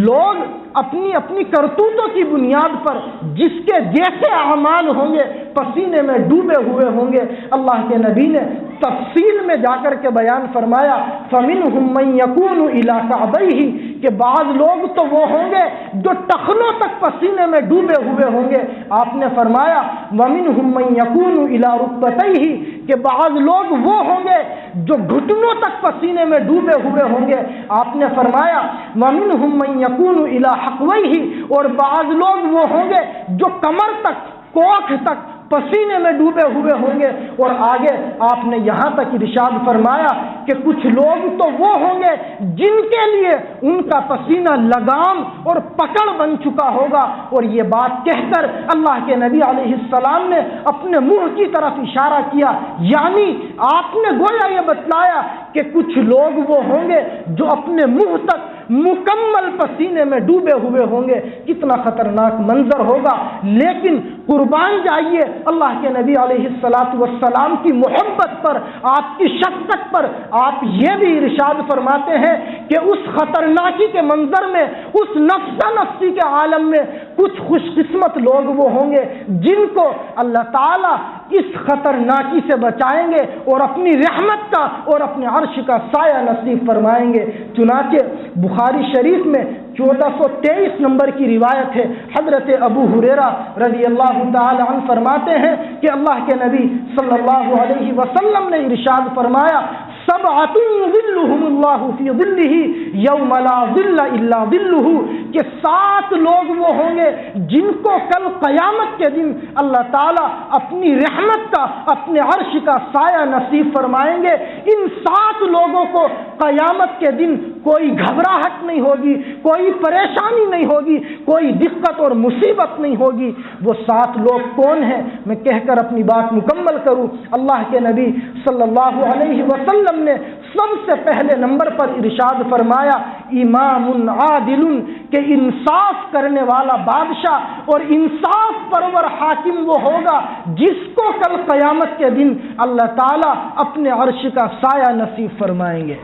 Speaker 1: لوگ اپنی اپنی کرتوتوں کی بنیاد پر جس کے جیسے اعمال ہوں گے پسینے میں ڈوبے ہوئے ہوں گے۔ اللہ کے نبی نے تفصیل میں جا کر کے بیان فرمایا فَمِنْهُمْ مَنْ يَكُونُ إِلَى كَعْبَيْهِ، کہ بعض لوگ تو وہ ہوں گے جو ٹخنوں تک پسینے میں ڈوبے ہوئے ہوں گے۔ آپ نے فرمایا وَمِنْهُمْ مَنْ يَكُونُ إِلَى رُكْبَتَيْهِ، کہ بعض لوگ وہ ہوں گے جو گھٹنوں تک پسینے میں ڈوبے ہوئے ہوں گے۔ آپ نے فرمایا وَمِنْهُمْ مَنْ يَكُونُ إِلَى حَقْوَيْهِ، اور بعض لوگ وہ ہوں گے جو کمر تک، کوکھ تک پسینے میں ڈوبے ہوئے ہوں گے۔ اور آگے آپ نے یہاں تک ارشاد فرمایا کہ کچھ لوگ تو وہ ہوں گے جن کے لیے ان کا پسینہ لگام اور پکڑ بن چکا ہوگا۔ اور یہ بات کہہ کر اللہ کے نبی علیہ السلام نے اپنے منہ کی طرف اشارہ کیا، یعنی آپ نے گویا یہ بتلایا کہ کچھ لوگ وہ ہوں گے جو اپنے منہ تک مکمل پسینے میں ڈوبے ہوئے ہوں گے۔ کتنا خطرناک منظر ہوگا۔ لیکن قربان جائیے اللہ کے نبی علیہ السلام کی محبت پر، آپ کی شفقت پر، آپ یہ بھی ارشاد فرماتے ہیں کہ اس خطرناکی کے منظر میں، اس نفسا نفسی کے عالم میں کچھ خوش قسمت لوگ وہ ہوں گے جن کو اللہ تعالیٰ اس خطرناکی سے بچائیں گے اور اپنی رحمت کا اور اپنے عرش کا سایہ نصیب فرمائیں گے۔ چنانچہ بخاری شریف میں 1423 نمبر کی روایت ہے، حضرت ابو ہریرہ رضی اللہ تعالی عنہ فرماتے ہیں کہ اللہ کے نبی صلی اللہ علیہ وسلم نے ارشاد فرمایا سبعۃ یظلھم اللہ فی ظلہ یوم لا ظل الا ظلہ، کہ 7 لوگ وہ ہوں گے جن کو کل قیامت کے دن اللہ تعالیٰ اپنی رحمت کا، اپنے عرش کا سایہ نصیب فرمائیں گے۔ ان 7 لوگوں کو قیامت کے دن کوئی گھبراہٹ نہیں ہوگی، کوئی پریشانی نہیں ہوگی، کوئی دقت اور مصیبت نہیں ہوگی۔ وہ 7 لوگ کون ہیں؟ میں کہہ کر اپنی بات مکمل کروں۔ اللہ کے نبی صلی اللہ علیہ وسلم نے سب سے پہلے نمبر پر ارشاد فرمایا امام عادل، کہ انصاف کرنے والا بادشاہ اور انصاف پرور حاکم وہ ہوگا جس کو کل قیامت کے دن اللہ تعالیٰ اپنے عرش کا سایہ نصیب فرمائیں گے۔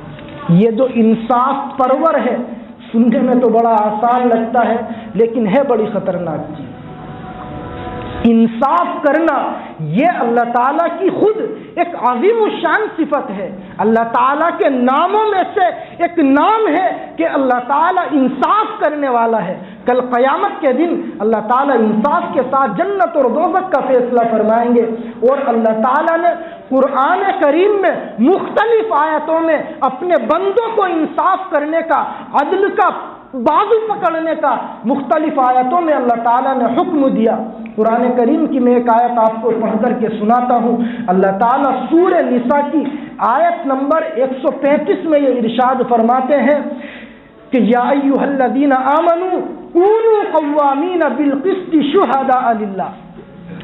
Speaker 1: یہ جو انصاف پرور ہے سننے میں تو بڑا آسان لگتا ہے لیکن ہے بڑی خطرناک چیز۔ انصاف کرنا یہ اللہ تعالیٰ کی خود ایک عظیم الشان صفت ہے. اللہ تعالیٰ کے ناموں میں سے ایک نام ہے کہ اللہ تعالیٰ انصاف کرنے والا ہے. کل قیامت کے دن اللہ تعالیٰ انصاف کے ساتھ جنت اور دوزخ کا فیصلہ فرمائیں گے. اور اللہ تعالیٰ نے قرآن کریم میں مختلف آیتوں میں اپنے بندوں کو انصاف کرنے کا، عدل کا بازو پکڑنے کا مختلف آیتوں میں اللہ تعالیٰ نے حکم دیا. قرآن کریم کی میں ایک آیت آپ کو پڑھ کر کے سناتا ہوں. اللہ تعالیٰ سورہ نساء کی آیت نمبر 135 میں یہ ارشاد فرماتے ہیں کہ یا ایھا الذین آمنوا کونوا قوامین بالقسط شہداء للہ.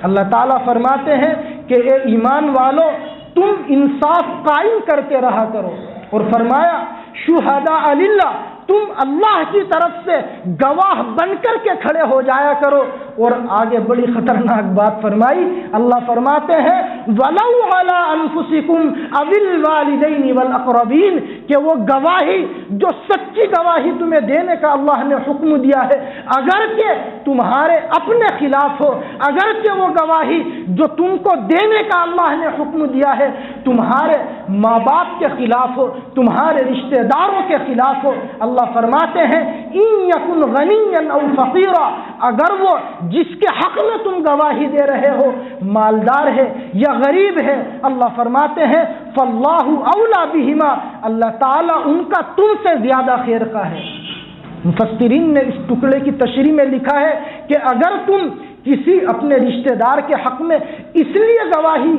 Speaker 1: اللہ تعالیٰ فرماتے ہیں کہ اے ایمان والو تم انصاف قائم کرتے رہا کرو. اور فرمایا شہداء للہ، تم اللہ کی طرف سے گواہ بن کر کے کھڑے ہو جایا کرو. اور آگے بڑی خطرناک بات فرمائی. اللہ فرماتے ہیں وَلَوْ عَلَىٰ أَنفُسِكُمْ أَوِ الْوَالِدَيْنِ وَالْأَقْرَبِينَ، کہ وہ گواہی جو سچی گواہی تمہیں دینے کا اللہ نے حکم دیا ہے، اگرچہ تمہارے اپنے خلاف ہو، اگرچہ وہ گواہی جو تم کو دینے کا اللہ نے حکم دیا ہے تمہارے ماں باپ کے خلاف ہو، تمہارے رشتہ داروں کے خلاف ہو. اللہ فرماتے ہیں إِن يَكُنْ غَنِيًّا أَوْ فَقِيرًا، اگر وہ جس کے حق میں تم گواہی دے رہے ہو مالدار ہے یا غریب ہے، اللہ فرماتے ہیں فَاللَّهُ أَوْلَىٰ بِهِمَا، اللہ تعالیٰ ان کا تم سے زیادہ خیر کا ہے. مفسرین نے اس ٹکڑے کی تشریح میں لکھا ہے کہ اگر تم کسی اپنے رشتہ دار کے حق میں اس لیے گواہی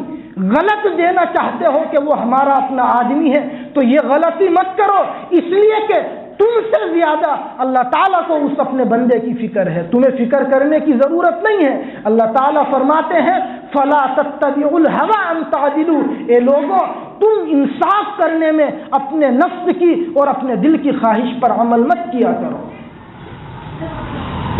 Speaker 1: غلط دینا چاہتے ہو کہ وہ ہمارا اپنا آدمی ہے تو یہ غلطی مت کرو، اس لیے کہ تم سے زیادہ اللہ تعالیٰ کو اس اپنے بندے کی فکر ہے، تمہیں فکر کرنے کی ضرورت نہیں ہے. اللہ تعالیٰ فرماتے ہیں فَلَا تَتَّبِعُوا الْهَوَىٰ أَن تَعْدِلُوا، اے لوگوں تم انصاف کرنے میں اپنے نفس کی اور اپنے دل کی خواہش پر عمل مت کیا کرو.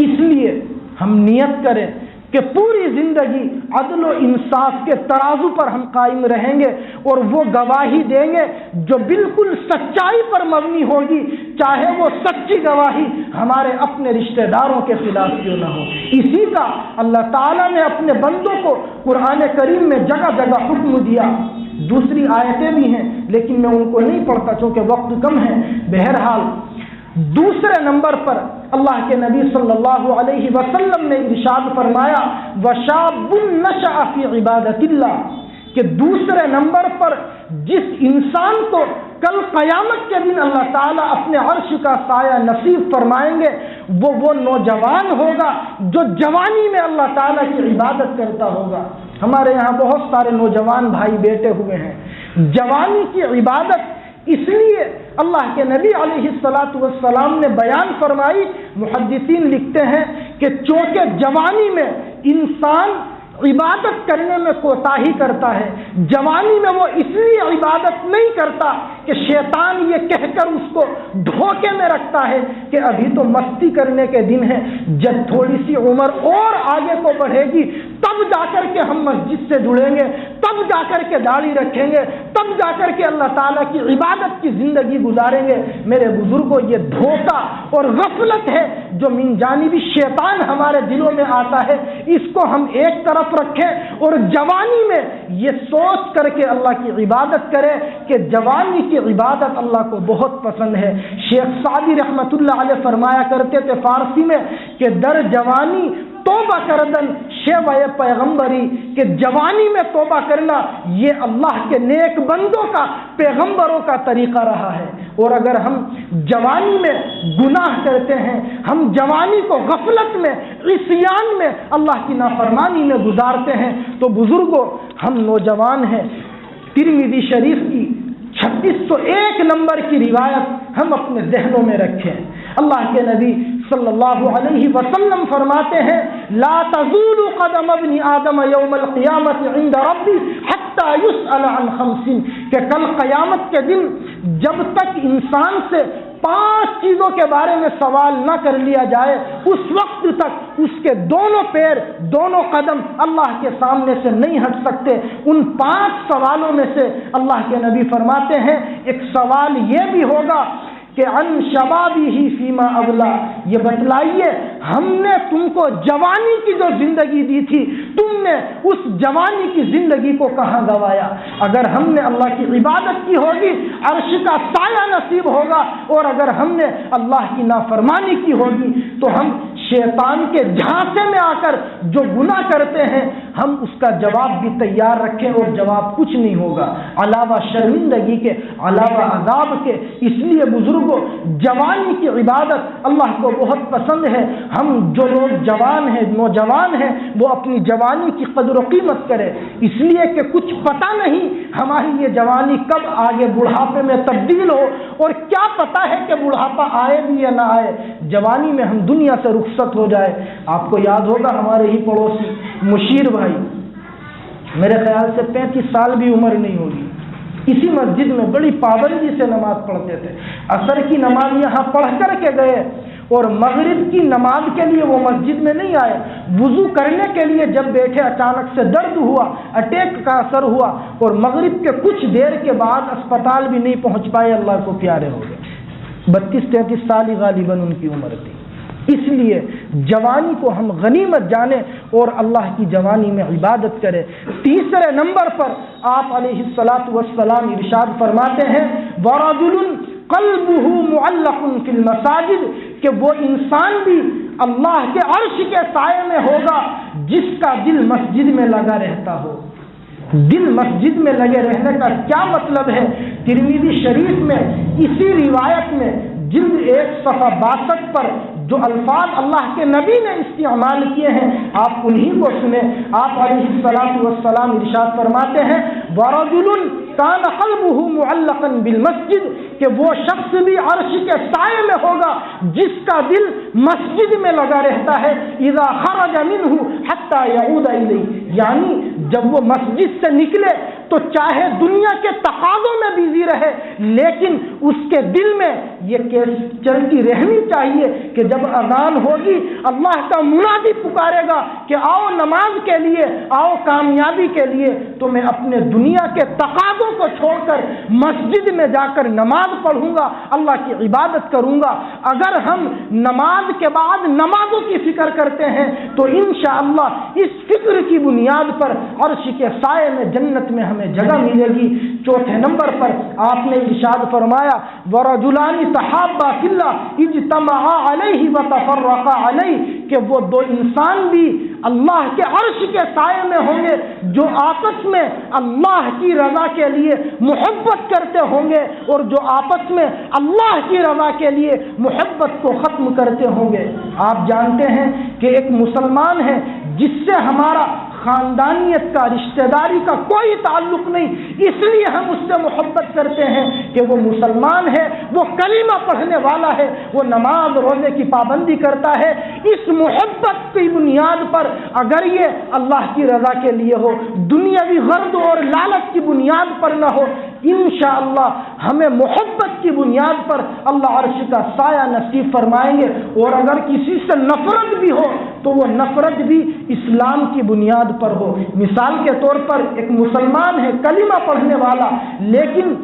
Speaker 1: اس لیے ہم نیت کریں کہ پوری زندگی عدل و انصاف کے ترازو پر ہم قائم رہیں گے اور وہ گواہی دیں گے جو بالکل سچائی پر مبنی ہوگی، چاہے وہ سچی گواہی ہمارے اپنے رشتہ داروں کے خلاف کیوں نہ ہو. اسی کا اللہ تعالیٰ نے اپنے بندوں کو قرآن کریم میں جگہ جگہ حکم دیا. دوسری آیتیں بھی ہیں لیکن میں ان کو نہیں پڑھتا چونکہ وقت کم ہے. بہرحال دوسرے نمبر پر اللہ کے نبی صلی اللہ علیہ وسلم نے ارشاد فرمایا وَشَابٌ نَشَأَ فِي عِبَادَةِ اللَّهِ، کہ دوسرے نمبر پر جس انسان کو کل قیامت کے دن اللہ تعالیٰ اپنے عرش کا سایہ نصیب فرمائیں گے وہ نوجوان ہوگا جو جوانی میں اللہ تعالیٰ کی عبادت کرتا ہوگا. ہمارے یہاں بہت سارے نوجوان بھائی بیٹھے ہوئے ہیں. جوانی کی عبادت اس لیے اللہ کے نبی علیہ الصلاۃ والسلام نے بیان فرمائی. محدثین لکھتے ہیں کہ چونکہ جوانی میں انسان عبادت کرنے میں کوتاہی کرتا ہے، جوانی میں وہ اس لیے عبادت نہیں کرتا کہ شیطان یہ کہہ کر اس کو دھوکے میں رکھتا ہے کہ ابھی تو مستی کرنے کے دن ہے، جب تھوڑی سی عمر اور آگے کو بڑھے گی تب جا کر کے ہم مسجد سے جڑیں گے، تب جا کر کے داڑھی رکھیں گے، تب جا کر کے اللہ تعالیٰ کی عبادت کی زندگی گزاریں گے. میرے بزرگوں یہ دھوکہ اور غفلت ہے جو من جانب شیطان ہمارے دلوں میں آتا ہے، اس کو ہم ایک طرف رکھیں اور جوانی میں یہ سوچ کر کے اللہ کی عبادت کریں کہ جوانی کی عبادت اللہ کو بہت پسند ہے. شیخ سعدی رحمت اللہ علیہ فرمایا کرتے تھے فارسی میں کہ در جوانی توبہ کردن شیوہ پیغمبری، کہ جوانی میں توبہ کرنا یہ اللہ کے نیک بندوں کا، پیغمبروں کا طریقہ رہا ہے. اور اگر ہم جوانی میں گناہ کرتے ہیں، ہم جوانی کو غفلت میں، عصیان میں، اللہ کی نافرمانی میں گزارتے ہیں تو بزرگوں ہم نوجوان ہیں. ترمذی شریف کی 3601 نمبر کی روایت ہم اپنے ذہنوں میں رکھیں. اللہ کے نبی صلی اللہ علیہ وسلم فرماتے ہیں لا تزول قدم ابن آدم یوم القیامت عند ربی حتی یسأل عن 50، کہ کل قیامت کے دن جب تک انسان سے 5 چیزوں کے بارے میں سوال نہ کر لیا جائے اس وقت تک اس کے دونوں پیر، دونوں قدم اللہ کے سامنے سے نہیں ہٹ سکتے. ان 5 سوالوں میں سے اللہ کے نبی فرماتے ہیں ایک سوال یہ بھی ہوگا کہ عن شبابہ فیما ابلا، یہ بتلائیے ہم نے تم کو جوانی کی جو زندگی دی تھی، تم نے اس جوانی کی زندگی کو کہاں گوایا؟ اگر ہم نے اللہ کی عبادت کی ہوگی عرش کا سایہ نصیب ہوگا، اور اگر ہم نے اللہ کی نافرمانی کی ہوگی تو ہم شیطان کے جھانسے میں آ کر جو گناہ کرتے ہیں ہم اس کا جواب بھی تیار رکھیں، اور جواب کچھ نہیں ہوگا علاوہ شرمندگی کے، علاوہ عذاب کے۔ اس لیے بزرگوں، جوانی کی عبادت اللہ کو بہت پسند ہے۔ ہم جو لوگ جوان ہیں، نوجوان ہیں، وہ اپنی جوانی کی قدر و قیمت کرے، اس لیے کہ کچھ پتہ نہیں ہماری یہ جوانی کب آگے بڑھاپے میں تبدیل ہو، اور کیا پتہ ہے کہ بڑھاپا آئے بھی یا نہ آئے، جوانی میں ہم دنیا سے رخصت ہو جائے۔ آپ کو یاد ہوگا ہمارے ہی پڑوسی مشیر بھائی، میرے خیال سے 35 سال بھی عمر نہیں ہوگی، اسی مسجد میں بڑی پابندی سے نماز پڑھتے تھے۔ عصر کی نماز یہاں پڑھ کر کے گئے، اور مغرب کی نماز کے لیے وہ مسجد میں نہیں آئے، وضو کرنے کے لیے جب بیٹھے اچانک سے درد ہوا، اٹیک کا اثر ہوا، اور مغرب کے کچھ دیر کے بعد اسپتال بھی نہیں پہنچ پائے، اللہ کو پیارے ہو گئے۔ 32-33 سال ہی غالباً ان کی عمر تھی۔ اس لیے جوانی کو ہم غنیمت جانیں اور اللہ کی جوانی میں عبادت کریں۔ تیسرے نمبر پر آپ علیہ الصلاۃ والسلام ارشاد فرماتے ہیں وَرَجُلٌ قَلْبُهُ مُعَلَّقٌ فِي الْمَسَاجِدِ، کہ وہ انسان بھی اللہ کے عرش کے سائے میں ہوگا جس کا دل مسجد میں لگا رہتا ہو۔ دل مسجد میں لگے رہنے کا کیا مطلب ہے؟ ترمذی شریف میں اسی روایت میں جلد 1 صفحہ 62 پر جو الفاظ اللہ کے نبی نے استعمال کیے ہیں آپ انہی کو سنیں۔ آپ علیہ الصلاۃ والسلام ارشاد فرماتے ہیں وَرَجُلٌ كَانَ قَلْبُهُ مُعَلَّقًا بِالْمَسْجِدِ، کہ وہ شخص بھی عرش کے سائے میں ہوگا جس کا دل مسجد میں لگا رہتا ہے اذا خرج منه حتى يعود الیہ، یعنی جب وہ مسجد سے نکلے تو چاہے دنیا کے تقاضوں میں بزی رہے لیکن اس کے دل میں یہ چلتی رہنی چاہیے کہ جب اذان ہوگی اللہ کا منادی پکارے گا کہ آؤ نماز کے لیے، آؤ کامیابی کے لیے، تو میں اپنے دنیا کے تقاضوں کو چھوڑ کر مسجد میں جا کر نماز پڑھوں گا، اللہ کی عبادت کروں گا۔ اگر ہم نماز کے بعد نمازوں کی فکر کرتے ہیں تو انشاءاللہ اس فکر کی بنیاد پر عرش کے سائے میں جنت میں ہمیں جگہ ملے گی۔ چوتھے نمبر پر آپ نے ارشاد فرمایا وَرَجُلَانِ تَحَابَّا فِي اللَّهِ اجْتَمَعَا عَلَيْهِ وَتَفَرَّقَا عَلَيْهِ، کہ وہ دو انسان بھی اللہ کے عرش کے سائے میں ہوں گے جو آپس میں اللہ کی رضا کے لیے محبت کرتے ہوں گے اور جو آپس میں اللہ کی رضا کے لیے محبت کو ختم کرتے ہوں گے۔ آپ جانتے ہیں کہ ایک مسلمان ہے جس سے ہمارا خاندانیت کا، رشتہ داری کا کوئی تعلق نہیں، اس لیے ہم اس سے محبت کرتے ہیں کہ وہ مسلمان ہے، وہ کلمہ پڑھنے والا ہے، وہ نماز روزے کی پابندی کرتا ہے۔ اس محبت کی بنیاد پر اگر یہ اللہ کی رضا کے لیے ہو، دنیاوی غرض اور لالچ کی بنیاد پر نہ ہو، انشاءاللہ ہمیں محبت کی بنیاد پر اللہ عرش کا سایہ نصیب فرمائیں گے۔ اور اگر کسی سے نفرت بھی ہو تو وہ نفرت بھی اسلام کی بنیاد پر ہو۔ مثال کے طور پر ایک مسلمان ہے، کلمہ پڑھنے والا، لیکن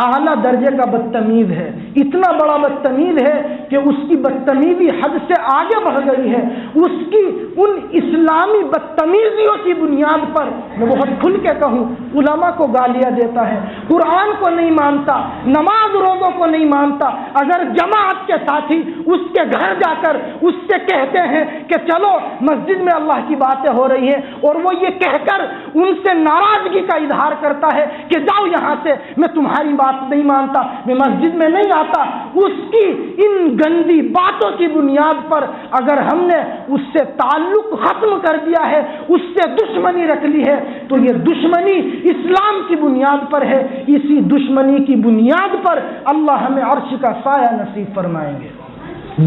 Speaker 1: اعلیٰ درجے کا بدتمیز ہے، اتنا بڑا بدتمیز ہے کہ اس کی بدتمیزی حد سے آگے بڑھ گئی ہے۔ اس کی ان اسلامی بدتمیزیوں کی بنیاد پر میں بہت کھل کے کہوں علماء کو گالیاں دیتا ہے، قرآن کو نہیں مانتا، نماز روزوں کو نہیں مانتا۔ اگر جماعت کے ساتھی اس کے گھر جا کر اس سے کہتے ہیں کہ چلو مسجد میں اللہ کی باتیں ہو رہی ہیں، اور وہ یہ کہہ کر ان سے ناراضگی کا اظہار کرتا ہے کہ جاؤ یہاں سے، میں تمہاری بات نہیں مانتا، میں مسجد میں نہیں آتا، اس کی ان گندی باتوں کی بنیاد پر اگر ہم نے اس سے تعلق ختم کر دیا ہے، اس سے دشمنی رکھ لی ہے، تو یہ دشمنی اسلام کی بنیاد پر ہے۔ اسی دشمنی کی بنیاد پر اللہ ہمیں عرش کا سایہ نصیب فرمائیں گے۔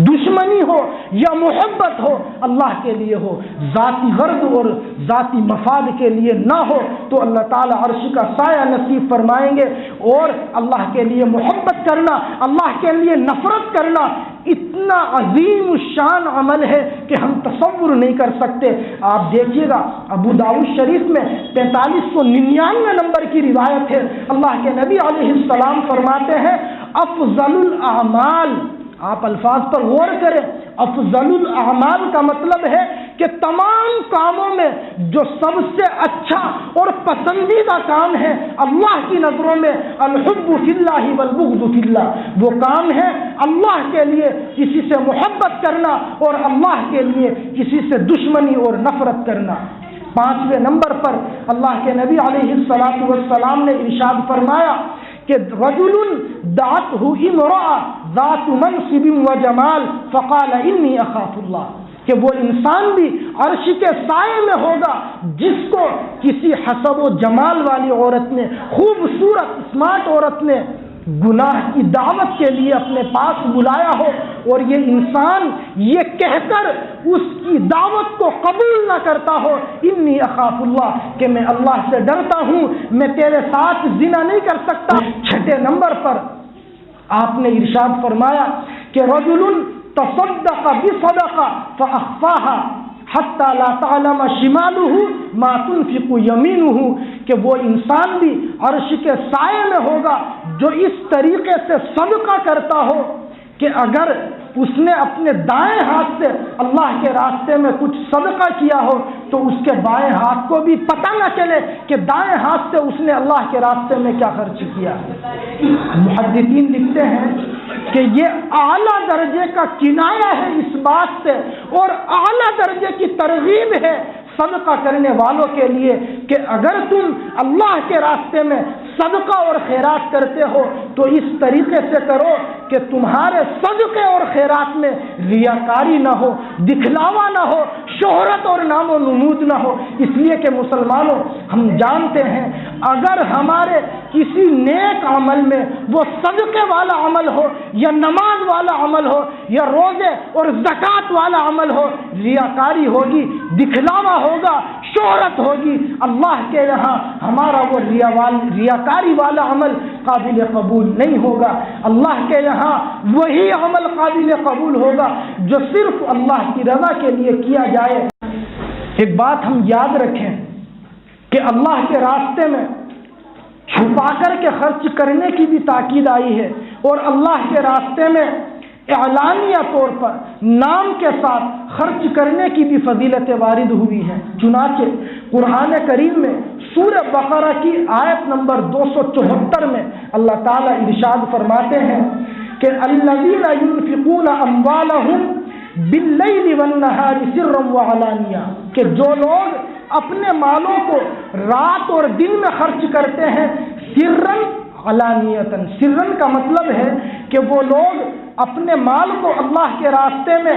Speaker 1: دشمنی ہو یا محبت ہو اللہ کے لیے ہو، ذاتی غرض اور ذاتی مفاد کے لیے نہ ہو، تو اللہ تعالیٰ عرش کا سایہ نصیب فرمائیں گے۔ اور اللہ کے لیے محبت کرنا، اللہ کے لیے نفرت کرنا اتنا عظیم الشان عمل ہے کہ ہم تصور نہیں کر سکتے۔ آپ دیکھیے گا ابو داؤد شریف میں 4599 نمبر کی روایت ہے، اللہ کے نبی علیہ السلام فرماتے ہیں افضل الاعمال، آپ الفاظ پر غور کریں، افضل الاعمال کا مطلب ہے کہ تمام کاموں میں جو سب سے اچھا اور پسندیدہ کام ہے اللہ کی نظروں میں، الحب فی اللہ والبغض فی اللہ، وہ کام ہے اللہ کے لیے کسی سے محبت کرنا اور اللہ کے لیے کسی سے دشمنی اور نفرت کرنا۔ 5ویں نمبر پر اللہ کے نبی علیہ الصلاۃ والسلام نے ارشاد فرمایا کہ رجل دعته امرأة ذات منصب وجمال فقال انی اخاف اللہ، کہ وہ انسان بھی عرش کے سائے میں ہوگا جس کو کسی حسب و جمال والی عورت نے، خوبصورت اسمارٹ عورت نے گناہ کی دعوت کے لیے اپنے پاس بلایا ہو، اور یہ انسان یہ کہہ کر اس کی دعوت کو قبول نہ کرتا ہو، انی اخاف اللہ، کہ میں اللہ سے ڈرتا ہوں، میں تیرے ساتھ زنا نہیں کر سکتا۔ 6 نمبر پر آپ نے ارشاد فرمایا کہ رجل تصدق بصدقہ فاخفاها حتی لا تعلم شمالہ ما تنفق یمینہ، کہ وہ انسان بھی عرش کے سائے میں ہوگا جو اس طریقے سے صدقہ کرتا ہو کہ اگر اس نے اپنے دائیں ہاتھ سے اللہ کے راستے میں کچھ صدقہ کیا ہو تو اس کے بائیں ہاتھ کو بھی پتہ نہ چلے کہ دائیں ہاتھ سے اس نے اللہ کے راستے میں کیا خرچ کیا۔ محدثین لکھتے ہیں کہ یہ اعلیٰ درجے کا کنایہ ہے اس بات سے، اور اعلیٰ درجے کی ترغیب ہے صدقہ کرنے والوں کے لیے کہ اگر تم اللہ کے راستے میں صدقہ اور خیرات کرتے ہو تو اس طریقے سے کرو کہ تمہارے صدقے اور خیرات میں ریاکاری نہ ہو، دکھلاوا نہ ہو، شہرت اور نام و نمود نہ ہو۔ اس لیے کہ مسلمانوں، ہم جانتے ہیں اگر ہمارے کسی نیک عمل میں وہ صدقے والا عمل ہو یا نماز والا عمل ہو یا روزے اور زکوٰۃ والا عمل ہو، ریاکاری ہوگی، دکھلاوا ہوگا، شہرت ہوگی، اللہ کے یہاں ہمارا وہ ریاکاری والا عمل قابل قبول نہیں ہوگا۔ اللہ کے یہاں وہی عمل قابل قبول ہوگا جو صرف اللہ کی رضا کے لیے کیا جائے۔ ایک بات ہم یاد رکھیں کہ اللہ کے راستے میں چھپا کر کے خرچ کرنے کی بھی تاکید آئی ہے، اور اللہ کے راستے میں اعلانیہ طور پر نام کے ساتھ خرچ کرنے کی بھی فضیلت وارد ہوئی ہے۔ چنانچہ قرآن کریم میں سورہ بقرہ کی آیت نمبر 274 میں اللہ تعالیٰ ارشاد فرماتے ہیں کہ الذین ينفقون اموالهم باللیل والنہار سرا وعلانیہ، کہ جو لوگ اپنے مالوں کو رات اور دن میں خرچ کرتے ہیں، سرن علانیتاً، سرن کا مطلب ہے کہ وہ لوگ اپنے مال کو اللہ کے راستے میں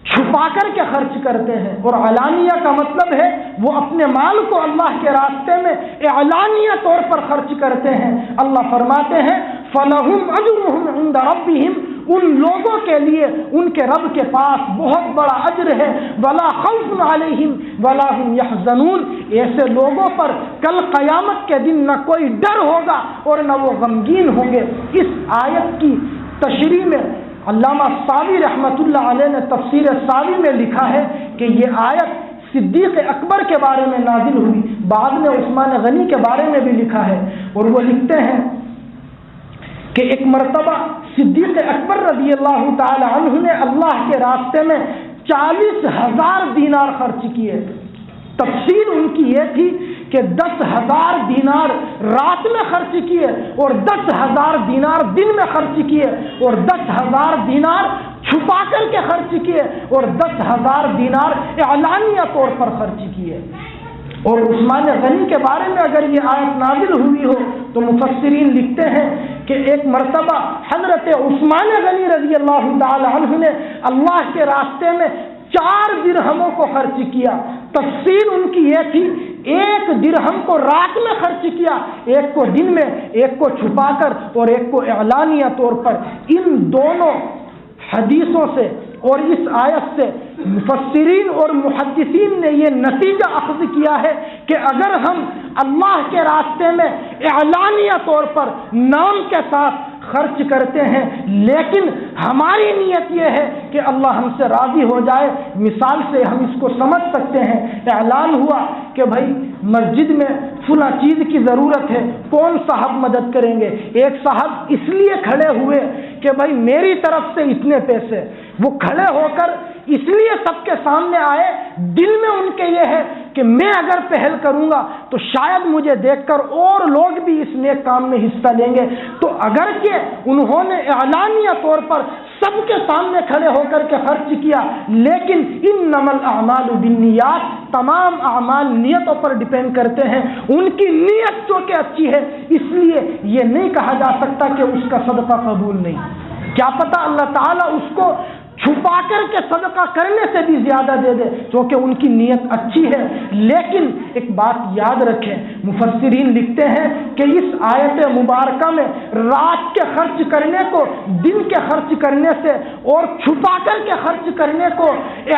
Speaker 1: چھپا کر کے خرچ کرتے ہیں، اور علانیہ کا مطلب ہے وہ اپنے مال کو اللہ کے راستے میں اعلانیہ طور پر خرچ کرتے ہیں۔ اللہ فرماتے ہیں فَلَهُمْ أَجْرُهُمْ عِنْدَ رَبِّهِمْ، ان لوگوں کے لیے ان کے رب کے پاس بہت بڑا اجر ہے، وَلَا خَوْفٌ عَلَيْهِمْ وَلَا هُمْ يَحْزَنُونَ، ایسے لوگوں پر کل قیامت کے دن نہ کوئی ڈر ہوگا اور نہ وہ غمگین ہوں گے۔ اس آیت کی تشریح میں علامہ ساوی رحمۃ اللہ علیہ نے تفسیر ساوی میں لکھا ہے کہ یہ آیت صدیق اکبر کے بارے میں نازل ہوئی، بعد میں عثمان غنی کے بارے میں بھی لکھا ہے، اور وہ لکھتے ہیں کہ ایک مرتبہ صدیق اکبر رضی اللہ تعالی عنہ نے اللہ کے راستے میں 40,000 دینار خرچ کیے۔ تفصیل ان کی یہ تھی کہ 10,000 دینار رات میں خرچ کیے، اور 10,000 دینار دن میں خرچ کیے، اور 10,000 دینار چھپا کر کے خرچ کیے، اور 10,000 دینار اعلانیہ طور پر خرچ کیے۔ اور عثمان غنی کے بارے میں اگر یہ آیت نازل ہوئی ہو تو مفسرین لکھتے ہیں کہ ایک مرتبہ حضرت عثمان غنی رضی اللہ تعالی عنہ نے اللہ کے راستے میں 4 درہموں کو خرچ کیا۔ تفصیل ان کی یہ تھی 1 درہم کو رات میں خرچ کیا، 1 کو دن میں، 1 کو چھپا کر اور 1 کو اعلانیہ طور پر۔ ان دونوں حدیثوں سے اور اس آیت سے مفسرین اور محدثین نے یہ نتیجہ اخذ کیا ہے کہ اگر ہم اللہ کے راستے میں اعلانیہ طور پر نام کے ساتھ خرچ کرتے ہیں لیکن ہماری نیت یہ ہے کہ اللہ ہم سے راضی ہو جائے، مثال سے ہم اس کو سمجھ سکتے ہیں، اعلان ہوا کہ بھائی مسجد میں فلاں چیز کی ضرورت ہے، کون صاحب مدد کریں گے؟ ایک صاحب اس لیے کھڑے ہوئے کہ بھائی میری طرف سے اتنے پیسے، وہ کھڑے ہو کر اس لیے سب کے سامنے آئے، دل میں ان کے یہ ہے کہ میں اگر پہل کروں گا تو شاید مجھے دیکھ کر اور لوگ بھی اس نیک کام میں حصہ لیں گے۔ تو اگرچہ انہوں نے اعلانیہ طور پر سب کے سامنے کھڑے ہو کر کے خرچ کیا، لیکن انما الاعمال بالنیات، تمام اعمال نیتوں پر ڈیپینڈ کرتے ہیں۔ ان کی نیت جو کہ اچھی ہے، اس لیے یہ نہیں کہا جا سکتا کہ اس کا صدقہ قبول نہیں۔ کیا پتہ اللہ تعالیٰ اس کو چھپا کر کے صدقہ کرنے سے بھی زیادہ دے دے، کیونکہ ان کی نیت اچھی ہے۔ لیکن ایک بات یاد رکھیں، مفسرین لکھتے ہیں کہ اس آیت مبارکہ میں رات کے خرچ کرنے کو دن کے خرچ کرنے سے اور چھپا کر کے خرچ کرنے کو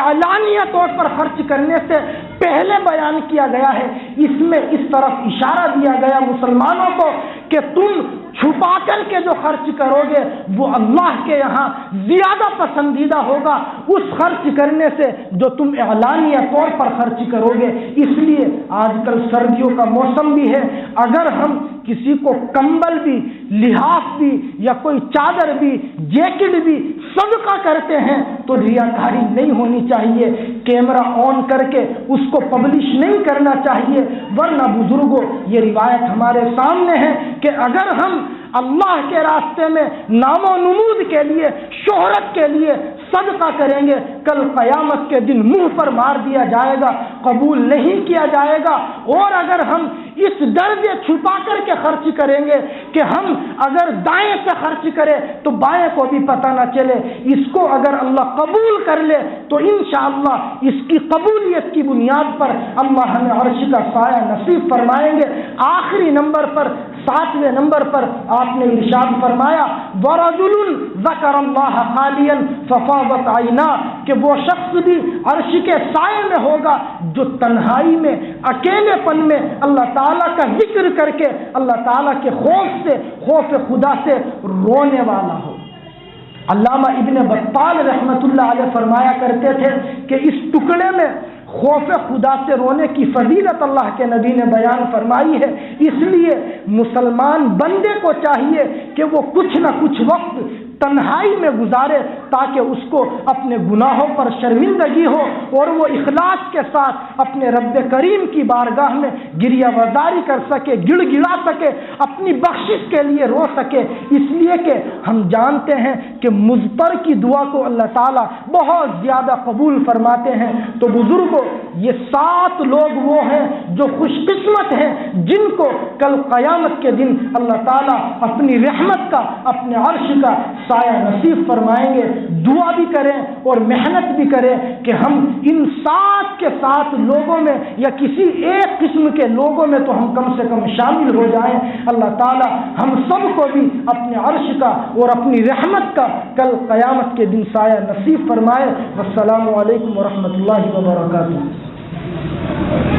Speaker 1: اعلانیہ طور پر خرچ کرنے سے پہلے بیان کیا گیا ہے۔ اس میں اس طرف اشارہ دیا گیا مسلمانوں کو کہ تم چھپا کر کے جو خرچ کرو گے وہ اللہ کے یہاں زیادہ پسندیدہ ہوگا اس خرچ کرنے سے جو تم اعلانیہ طور پر خرچ کرو گے۔ اس لیے آج کل سردیوں کا موسم بھی ہے، اگر ہم کسی کو کمبل بھی، لحاف بھی یا کوئی چادر بھی، جیکٹ بھی صدقہ کرتے ہیں تو ریاکاری نہیں ہونی چاہیے، کیمرہ آن کر کے اس کو پبلش نہیں کرنا چاہیے، ورنہ بزرگوں یہ روایت ہمارے سامنے ہے کہ اگر ہم اللہ کے راستے میں نام و نمود کے لیے، شہرت کے لیے صدقہ کریں گے، کل قیامت کے دن منہ پر مار دیا جائے گا، قبول نہیں کیا جائے گا۔ اور اگر ہم اس درجے چھپا کر کے خرچ کریں گے کہ ہم اگر دائیں سے خرچ کریں تو بائیں کو بھی پتہ نہ چلے، اس کو اگر اللہ قبول کر لے تو انشاءاللہ اس کی قبولیت کی بنیاد پر اللہ ہمیں عرش کا سایہ نصیب فرمائیں گے۔ آخری نمبر پر، 7ویں نمبر پر آپ نے ارشاد فرمایا وَرَجُلٌ ذَكَرَ اللَّهَ خَالِيًا فَفَاضَتْ عَيْنَاهُ، کہ وہ شخص بھی عرش کے سائے میں ہوگا جو تنہائی میں، اکیلے پن میں اللہ تعالیٰ کا ذکر کر کے اللہ تعالیٰ کے خوف سے، خوف خدا سے رونے والا ہو۔ علامہ ابن بطال رحمۃ اللہ علیہ فرمایا کرتے تھے کہ اس ٹکڑے میں خوف خدا سے رونے کی فضیلت اللہ کے نبی نے بیان فرمائی ہے۔ اس لیے مسلمان بندے کو چاہیے کہ وہ کچھ نہ کچھ وقت تنہائی میں گزارے تاکہ اس کو اپنے گناہوں پر شرمندگی ہو اور وہ اخلاص کے ساتھ اپنے رب کریم کی بارگاہ میں گریہ وزاری کر سکے، گڑ گڑا سکے، اپنی بخشش کے لیے رو سکے، اس لیے کہ ہم جانتے ہیں کہ مضطر کی دعا کو اللہ تعالیٰ بہت زیادہ قبول فرماتے ہیں۔ تو بزرگوں، یہ 7 لوگ وہ ہیں جو خوش قسمت ہیں جن کو کل قیامت کے دن اللہ تعالیٰ اپنی رحمت کا، اپنے عرش کا سایہ نصیب فرمائیں گے۔ دعا بھی کریں اور محنت بھی کریں کہ ہم ان 7 کے 7 لوگوں میں یا کسی ایک قسم کے لوگوں میں تو ہم کم سے کم شامل ہو جائیں۔ اللہ تعالی ہم سب کو بھی اپنے عرش کا اور اپنی رحمت کا کل قیامت کے دن سایہ نصیب فرمائے۔ والسلام علیکم ورحمۃ اللہ وبرکاتہ۔